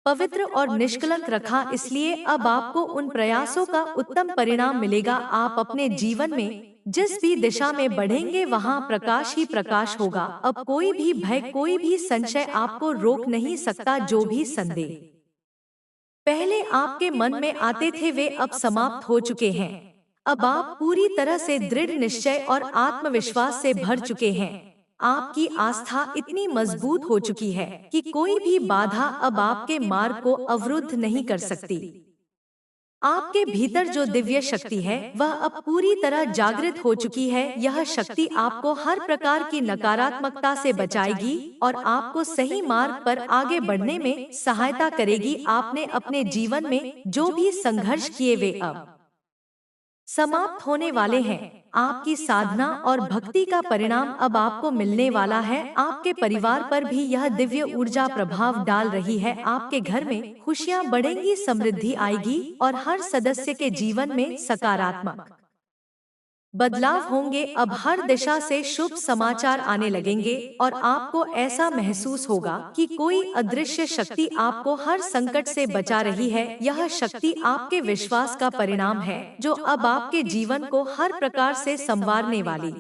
A: पवित्र और निष्कलंक रखा, इसलिए अब आपको उन प्रयासों का उत्तम परिणाम मिलेगा। आप अपने जीवन में जिस भी दिशा में बढ़ेंगे वहां प्रकाश ही प्रकाश होगा। अब कोई भी भय, कोई भी संशय आपको रोक नहीं सकता। जो भी संदेह पहले आपके मन में आते थे वे अब समाप्त हो चुके हैं। अब आप पूरी तरह से दृढ़ निश्चय और आत्मविश्वास से भर चुके हैं। आपकी आस्था इतनी मजबूत हो चुकी है कि कोई भी बाधा अब आपके मार्ग को अवरुद्ध नहीं कर सकती। आपके भीतर जो दिव्य शक्ति है वह अब पूरी तरह जागृत हो चुकी है। यह शक्ति आपको हर प्रकार की नकारात्मकता से बचाएगी और आपको सही मार्ग पर आगे बढ़ने में सहायता करेगी। आपने अपने जीवन में जो भी संघर्ष किए वे अब समाप्त होने वाले हैं। आपकी साधना और भक्ति का परिणाम अब आपको मिलने वाला है। आपके परिवार पर भी यह दिव्य ऊर्जा प्रभाव डाल रही है। आपके घर में खुशियां बढ़ेंगी, समृद्धि आएगी और हर सदस्य के जीवन में सकारात्मक बदलाव होंगे। अब हर दिशा से शुभ समाचार आने लगेंगे और आपको ऐसा महसूस होगा कि कोई अदृश्य शक्ति आपको हर संकट से बचा रही है। यह शक्ति आपके विश्वास का परिणाम है जो अब आपके जीवन को हर प्रकार से संवारने वाली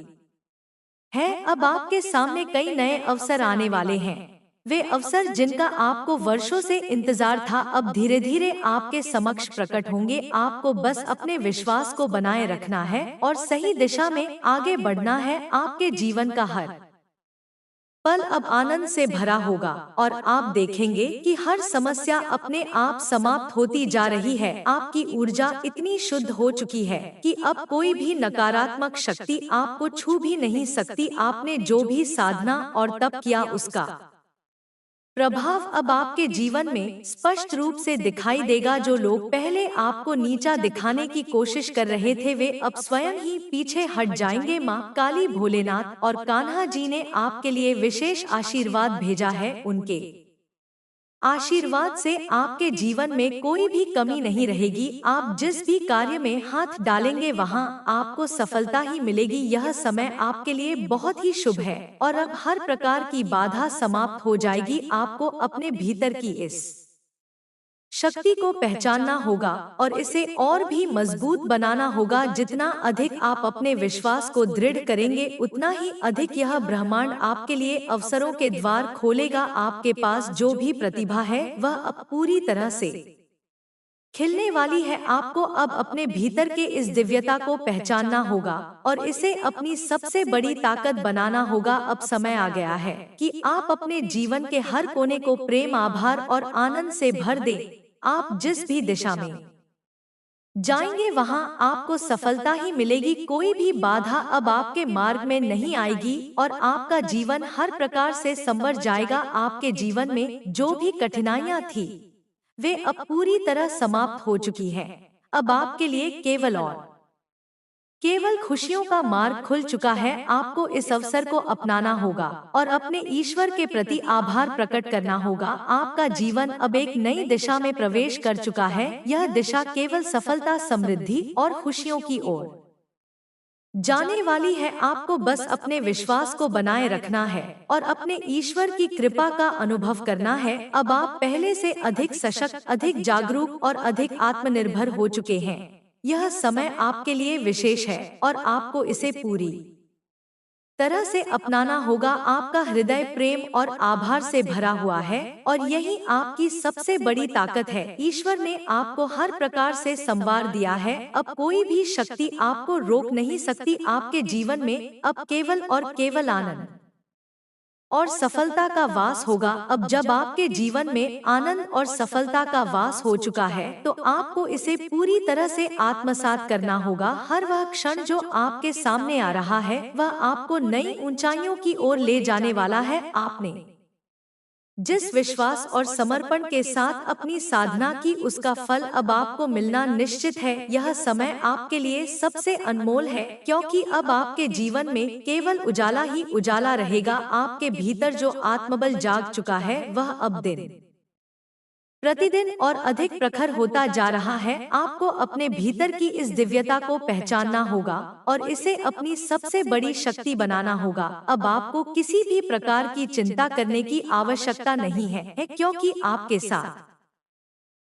A: है। अब आपके सामने कई नए अवसर आने वाले हैं। वे अवसर जिनका आपको वर्षों से इंतजार था अब धीरे धीरे आपके समक्ष प्रकट होंगे। आपको बस अपने विश्वास को बनाए रखना है और सही दिशा में आगे बढ़ना है। आपके जीवन का हर पल अब आनंद से भरा होगा और आप देखेंगे कि हर समस्या अपने आप समाप्त होती जा रही है। आपकी ऊर्जा इतनी शुद्ध हो चुकी है कि अब कोई भी नकारात्मक शक्ति आपको छू भी नहीं सकती। आपने जो भी साधना और तप किया उसका प्रभाव अब आपके जीवन में स्पष्ट रूप से दिखाई देगा। जो लोग पहले आपको नीचा दिखाने की कोशिश कर रहे थे वे अब स्वयं ही पीछे हट जाएंगे। माँ काली, भोलेनाथ और कान्हा जी ने आपके लिए विशेष आशीर्वाद भेजा है। उनके आशीर्वाद से आपके जीवन में कोई भी कमी नहीं रहेगी। आप जिस भी कार्य में हाथ डालेंगे वहां आपको सफलता ही मिलेगी। यह समय आपके लिए बहुत ही शुभ है और अब हर प्रकार की बाधा समाप्त हो जाएगी। आपको अपने भीतर की इस शक्ति को पहचानना होगा और इसे और भी मजबूत बनाना होगा। जितना अधिक आप अपने विश्वास को दृढ़ करेंगे, उतना ही अधिक यह ब्रह्मांड आपके लिए अवसरों के द्वार खोलेगा। आपके पास जो भी प्रतिभा है वह अब पूरी तरह से खिलने वाली है। आपको अब अपने भीतर के इस दिव्यता को पहचानना होगा और इसे अपनी सबसे बड़ी ताकत बनाना होगा। अब समय आ गया है कि आप अपने जीवन के हर कोने को प्रेम, आभार और आनंद से भर दें। आप जिस भी दिशा में जाएंगे वहां आपको सफलता ही मिलेगी। कोई भी बाधा अब आपके मार्ग में नहीं आएगी और आपका जीवन हर प्रकार से संवर जाएगा। आपके जीवन में जो भी कठिनाइयां थी वे अब पूरी तरह समाप्त हो चुकी हैं। अब आपके लिए केवल खुशियों का मार्ग खुल चुका है। आपको इस अवसर को अपनाना होगा और अपने ईश्वर के प्रति आभार प्रकट करना होगा। आपका जीवन अब एक नई दिशा में प्रवेश कर चुका है। यह दिशा केवल सफलता, समृद्धि और खुशियों की ओर जाने वाली है। आपको बस अपने विश्वास को बनाए रखना है और अपने ईश्वर की कृपा का अनुभव करना है। अब आप पहले से अधिक सशक्त, अधिक जागरूक और अधिक आत्मनिर्भर हो चुके हैं। यह समय आपके लिए विशेष है और आपको इसे पूरी तरह से अपनाना होगा। आपका हृदय प्रेम और आभार से भरा हुआ है और यही आपकी सबसे बड़ी ताकत है। ईश्वर ने आपको हर प्रकार से संवार दिया है। अब कोई भी शक्ति आपको रोक नहीं सकती। आपके जीवन में अब केवल और केवल आनंद और सफलता का वास होगा। अब जब आपके जीवन में आनंद और सफलता का वास हो चुका है तो आपको इसे पूरी तरह से आत्मसात करना होगा। हर वह क्षण जो आपके सामने आ रहा है वह आपको नई ऊंचाइयों की ओर ले जाने वाला है। आपने जिस विश्वास और समर्पण के साथ अपनी साधना की, उसका फल अब आपको मिलना निश्चित है। यह समय आपके लिए सबसे अनमोल है क्योंकि अब आपके जीवन में केवल उजाला ही उजाला रहेगा। आपके भीतर जो आत्मबल जाग चुका है वह अब दिन प्रतिदिन और अधिक प्रखर होता जा रहा है। आपको अपने भीतर की इस दिव्यता को पहचानना होगा और इसे अपनी सबसे बड़ी शक्ति बनाना होगा। अब आपको किसी भी प्रकार की चिंता करने की आवश्यकता नहीं है क्योंकि आपके साथ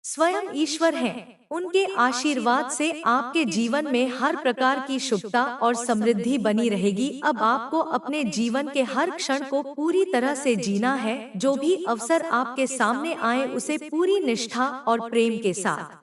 A: स्वयं ईश्वर हैं। उनके आशीर्वाद से आपके जीवन में हर प्रकार की शुभता और समृद्धि बनी रहेगी। अब आपको अपने जीवन के हर क्षण को पूरी तरह से जीना है। जो भी अवसर आपके सामने आए उसे पूरी निष्ठा और प्रेम के साथ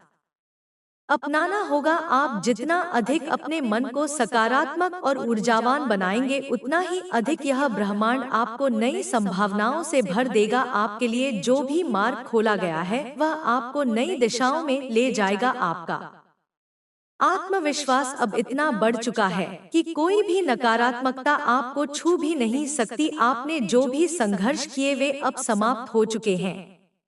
A: अपनाना होगा। आप जितना अधिक अपने मन को सकारात्मक और ऊर्जावान बनाएंगे, उतना ही अधिक यह ब्रह्मांड आपको नई संभावनाओं से भर देगा। आपके लिए जो भी मार्ग खोला गया है वह आपको नई दिशाओं में ले जाएगा। आपका आत्मविश्वास अब इतना बढ़ चुका है कि कोई भी नकारात्मकता आपको छू भी नहीं सकती। आपने जो भी संघर्ष किए वे अब समाप्त हो चुके हैं।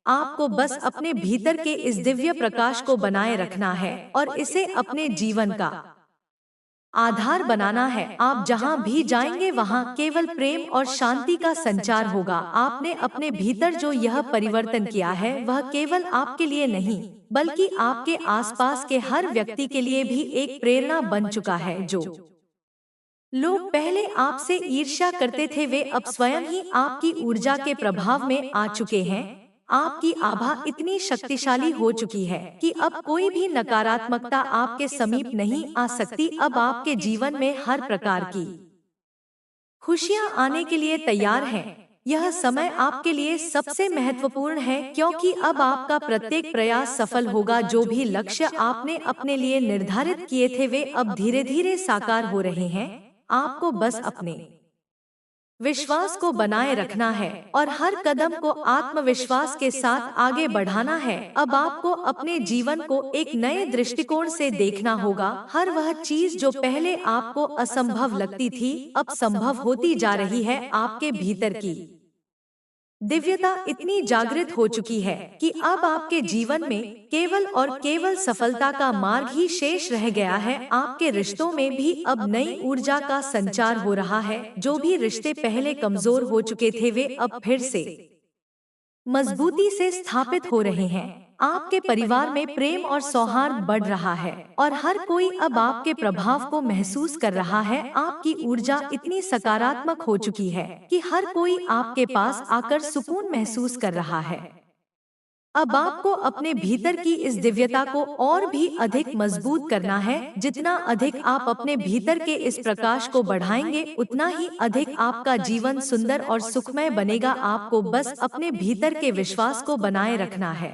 A: आपको बस अपने भीतर के इस दिव्य प्रकाश को बनाए रखना है और इसे अपने जीवन का आधार बनाना है। आप जहां भी जाएंगे वहां केवल प्रेम और शांति का संचार होगा। आपने अपने भीतर जो यह परिवर्तन किया है वह केवल आपके लिए नहीं बल्कि आपके आसपास के हर व्यक्ति के लिए भी एक प्रेरणा बन चुका है। जो लोग पहले आपसे ईर्ष्या करते थे वे अब स्वयं ही आपकी ऊर्जा के प्रभाव में आ चुके हैं। आपकी आभा इतनी शक्तिशाली हो चुकी है कि अब कोई भी नकारात्मकता आपके समीप नहीं आ सकती। अब आपके जीवन में हर प्रकार की खुशियां आने के लिए तैयार हैं। यह समय आपके लिए सबसे महत्वपूर्ण है क्योंकि अब आपका प्रत्येक प्रयास सफल होगा। जो भी लक्ष्य आपने अपने लिए निर्धारित किए थे वे अब धीरे धीरे साकार हो रहे हैं। आपको बस अपने विश्वास को बनाए रखना है और हर कदम को आत्मविश्वास के साथ आगे बढ़ाना है। अब आपको अपने जीवन को एक नए दृष्टिकोण से देखना होगा। हर वह चीज जो पहले आपको असंभव लगती थी अब संभव होती जा रही है। आपके भीतर की दिव्यता इतनी जागृत हो चुकी है कि अब आपके जीवन में केवल और केवल सफलता का मार्ग ही शेष रह गया है। आपके रिश्तों में भी अब नई ऊर्जा का संचार हो रहा है। जो भी रिश्ते पहले कमजोर हो चुके थे वे अब फिर से मजबूती से स्थापित हो रहे हैं। आपके परिवार में प्रेम और सौहार्द बढ़ रहा है और हर कोई अब आपके प्रभाव को महसूस कर रहा है। आपकी ऊर्जा इतनी सकारात्मक हो चुकी है कि हर कोई आपके पास आकर सुकून महसूस कर रहा है। अब आपको अपने भीतर की इस दिव्यता को और भी अधिक मजबूत करना है। जितना अधिक आप अपने भीतर के इस प्रकाश को बढ़ाएंगे, उतना ही अधिक आपका जीवन सुंदर और सुखमय बनेगा। आपको बस अपने भीतर के विश्वास को बनाए रखना है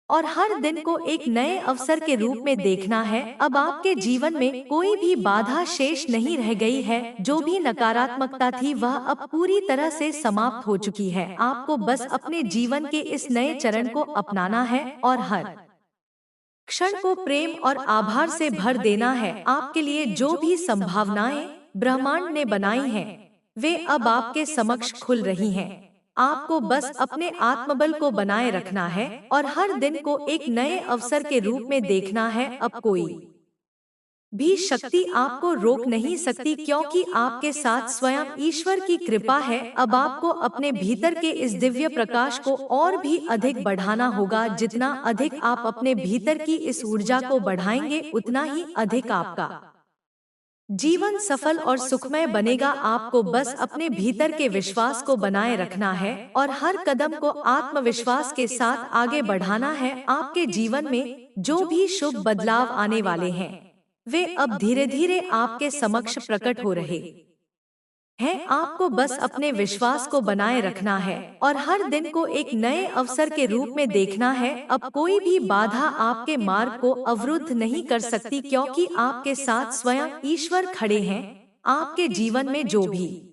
A: और हर दिन को एक नए अवसर के रूप में देखना है। अब आपके जीवन में कोई भी बाधा शेष नहीं रह गई है। जो भी नकारात्मकता थी वह अब पूरी तरह से समाप्त हो चुकी है। आपको बस अपने जीवन के इस नए चरण को अपनाना है और हर क्षण को प्रेम और आभार से भर देना है। आपके लिए जो भी संभावनाएं ब्रह्मांड ने बनाई हैं, वे अब आपके समक्ष खुल रही हैं। आपको बस अपने आत्मबल को बनाए रखना है और हर दिन को एक नए अवसर के रूप में देखना है। अब कोई भी शक्ति आपको रोक नहीं सकती, क्योंकि आपके साथ स्वयं ईश्वर की कृपा है। अब आपको अपने भीतर के इस दिव्य प्रकाश को और भी अधिक बढ़ाना होगा। जितना अधिक आप अपने भीतर की इस ऊर्जा को बढ़ाएंगे, उतना ही अधिक आपका जीवन सफल और सुखमय बनेगा। आपको बस अपने भीतर के विश्वास को बनाए रखना है और हर कदम को आत्मविश्वास के साथ आगे बढ़ाना है। आपके जीवन में जो भी शुभ बदलाव आने वाले हैं, वे अब धीरे धीरे आपके समक्ष प्रकट हो रहे हैं। आपको बस अपने विश्वास को बनाए रखना है और हर दिन को एक नए अवसर के रूप में देखना है। अब कोई भी बाधा आपके मार्ग को अवरुद्ध नहीं कर सकती, क्योंकि आपके साथ स्वयं ईश्वर खड़े हैं। आपके जीवन में जो भी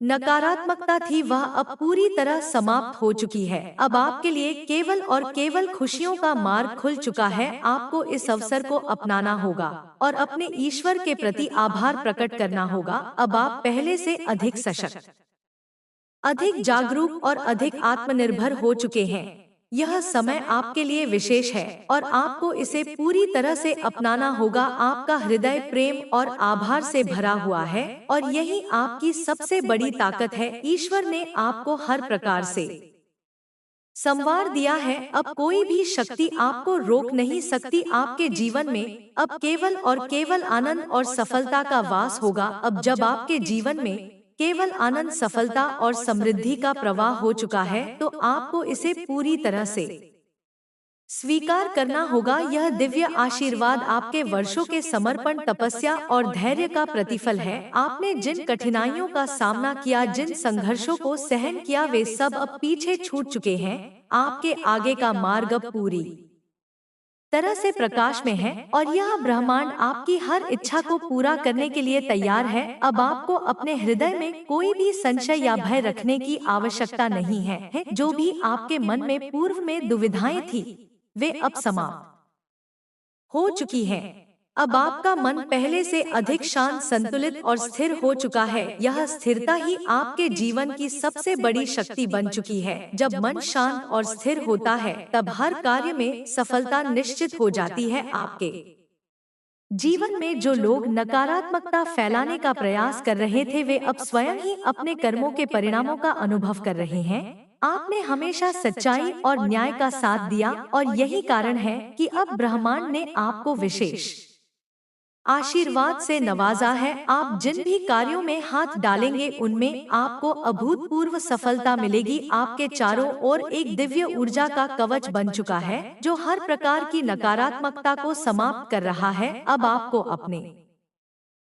A: नकारात्मकता थी वह अब पूरी तरह समाप्त हो चुकी है। अब आपके लिए केवल और केवल खुशियों का मार्ग खुल चुका है। आपको इस अवसर को अपनाना होगा और अपने ईश्वर के प्रति आभार प्रकट करना होगा। अब आप पहले से अधिक सशक्त, अधिक जागरूक और अधिक आत्मनिर्भर हो चुके हैं। यह समय आपके लिए विशेष है और आपको इसे पूरी तरह से अपनाना होगा। आपका हृदय प्रेम और आभार से भरा हुआ है और यही आपकी सबसे बड़ी ताकत है। ईश्वर ने आपको हर प्रकार से संवार दिया है। अब कोई भी शक्ति आपको रोक नहीं सकती। आपके जीवन में अब केवल और केवल आनंद और सफलता का वास होगा। अब जब आपके जीवन में केवल आनंद, सफलता और समृद्धि का प्रवाह हो चुका है, तो आपको इसे पूरी तरह से स्वीकार करना होगा। यह दिव्य आशीर्वाद आपके वर्षों के समर्पण, तपस्या और धैर्य का प्रतिफल है। आपने जिन कठिनाइयों का सामना किया, जिन संघर्षों को सहन किया, वे सब अब पीछे छूट चुके हैं। आपके आगे का मार्ग अब पूरी तरह से प्रकाश में है और यह ब्रह्मांड आपकी हर इच्छा को पूरा करने के लिए तैयार है। अब आपको अपने हृदय में कोई भी संशय या भय रखने की आवश्यकता नहीं है। जो भी आपके मन में पूर्व में दुविधाएं थी, वे अब समाप्त हो चुकी हैं। अब आपका मन पहले से अधिक शांत, संतुलित और स्थिर हो चुका है। यह स्थिरता ही आपके जीवन की सबसे बड़ी शक्ति बन चुकी है। जब मन शांत और स्थिर होता है, तब हर कार्य में सफलता निश्चित हो जाती है। आपके जीवन में जो लोग नकारात्मकता फैलाने का प्रयास कर रहे थे, वे अब स्वयं ही अपने कर्मों के परिणामों का अनुभव कर रहे हैं। आपने हमेशा सच्चाई और न्याय का साथ दिया और यही कारण है कि अब ब्रह्मांड ने आपको विशेष आशीर्वाद से नवाजा है। आप जिन भी कार्यों में हाथ डालेंगे, उनमें आपको अभूतपूर्व सफलता मिलेगी। आपके चारों ओर एक दिव्य ऊर्जा का कवच बन चुका है, जो हर प्रकार की नकारात्मकता को समाप्त कर रहा है। अब आपको अपने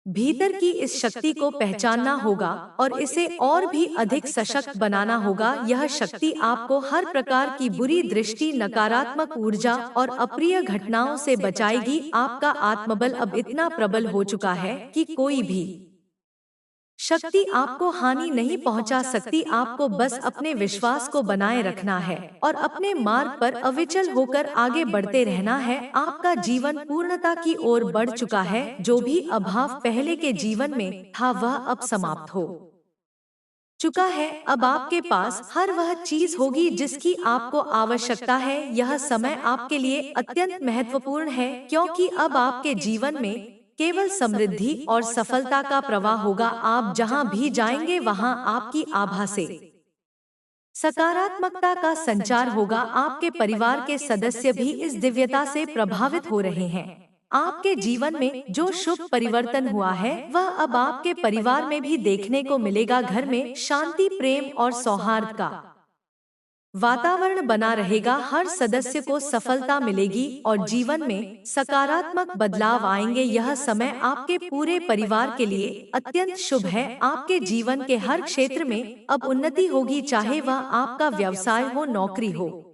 A: भीतर की इस शक्ति को पहचानना होगा और इसे और भी अधिक सशक्त बनाना होगा। यह शक्ति आपको हर प्रकार की बुरी दृष्टि, नकारात्मक ऊर्जा और अप्रिय घटनाओं से बचाएगी। आपका आत्मबल अब इतना प्रबल हो चुका है कि कोई भी शक्ति आपको हानि नहीं पहुंचा सकती। आपको बस अपने विश्वास को बनाए रखना है और अपने मार्ग पर अविचल होकर आगे बढ़ते रहना है। आपका जीवन पूर्णता की ओर बढ़ चुका है। जो भी अभाव पहले के जीवन में था, वह अब समाप्त हो चुका है। अब आपके पास हर वह चीज होगी जिसकी आपको आवश्यकता है। यह समय आपके लिए अत्यंत महत्वपूर्ण है, क्योंकि अब आपके जीवन में केवल समृद्धि और सफलता का प्रवाह होगा। आप जहां भी जाएंगे, वहां आपकी आभा से सकारात्मकता का संचार होगा। आपके परिवार के सदस्य भी इस दिव्यता से प्रभावित हो रहे हैं। आपके जीवन में जो शुभ परिवर्तन हुआ है, वह अब आपके परिवार में भी देखने को मिलेगा। घर में शांति, प्रेम और सौहार्द का वातावरण बना रहेगा, हर सदस्य को सफलता मिलेगी और जीवन में सकारात्मक बदलाव आएंगे। यह समय आपके पूरे परिवार के लिए अत्यंत शुभ है। आपके जीवन के हर क्षेत्र में अब उन्नति होगी, चाहे वह आपका व्यवसाय हो, नौकरी हो,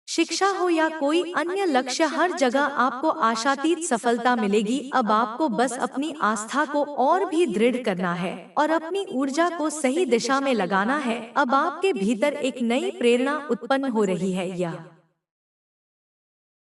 A: शिक्षा हो या कोई अन्य लक्ष्य, हर जगह आपको आशातीत सफलता मिलेगी। अब आपको बस अपनी आस्था को और भी दृढ़ करना है और अपनी ऊर्जा को सही दिशा में लगाना है। अब आपके भीतर एक नई प्रेरणा उत्पन्न हो रही है। यह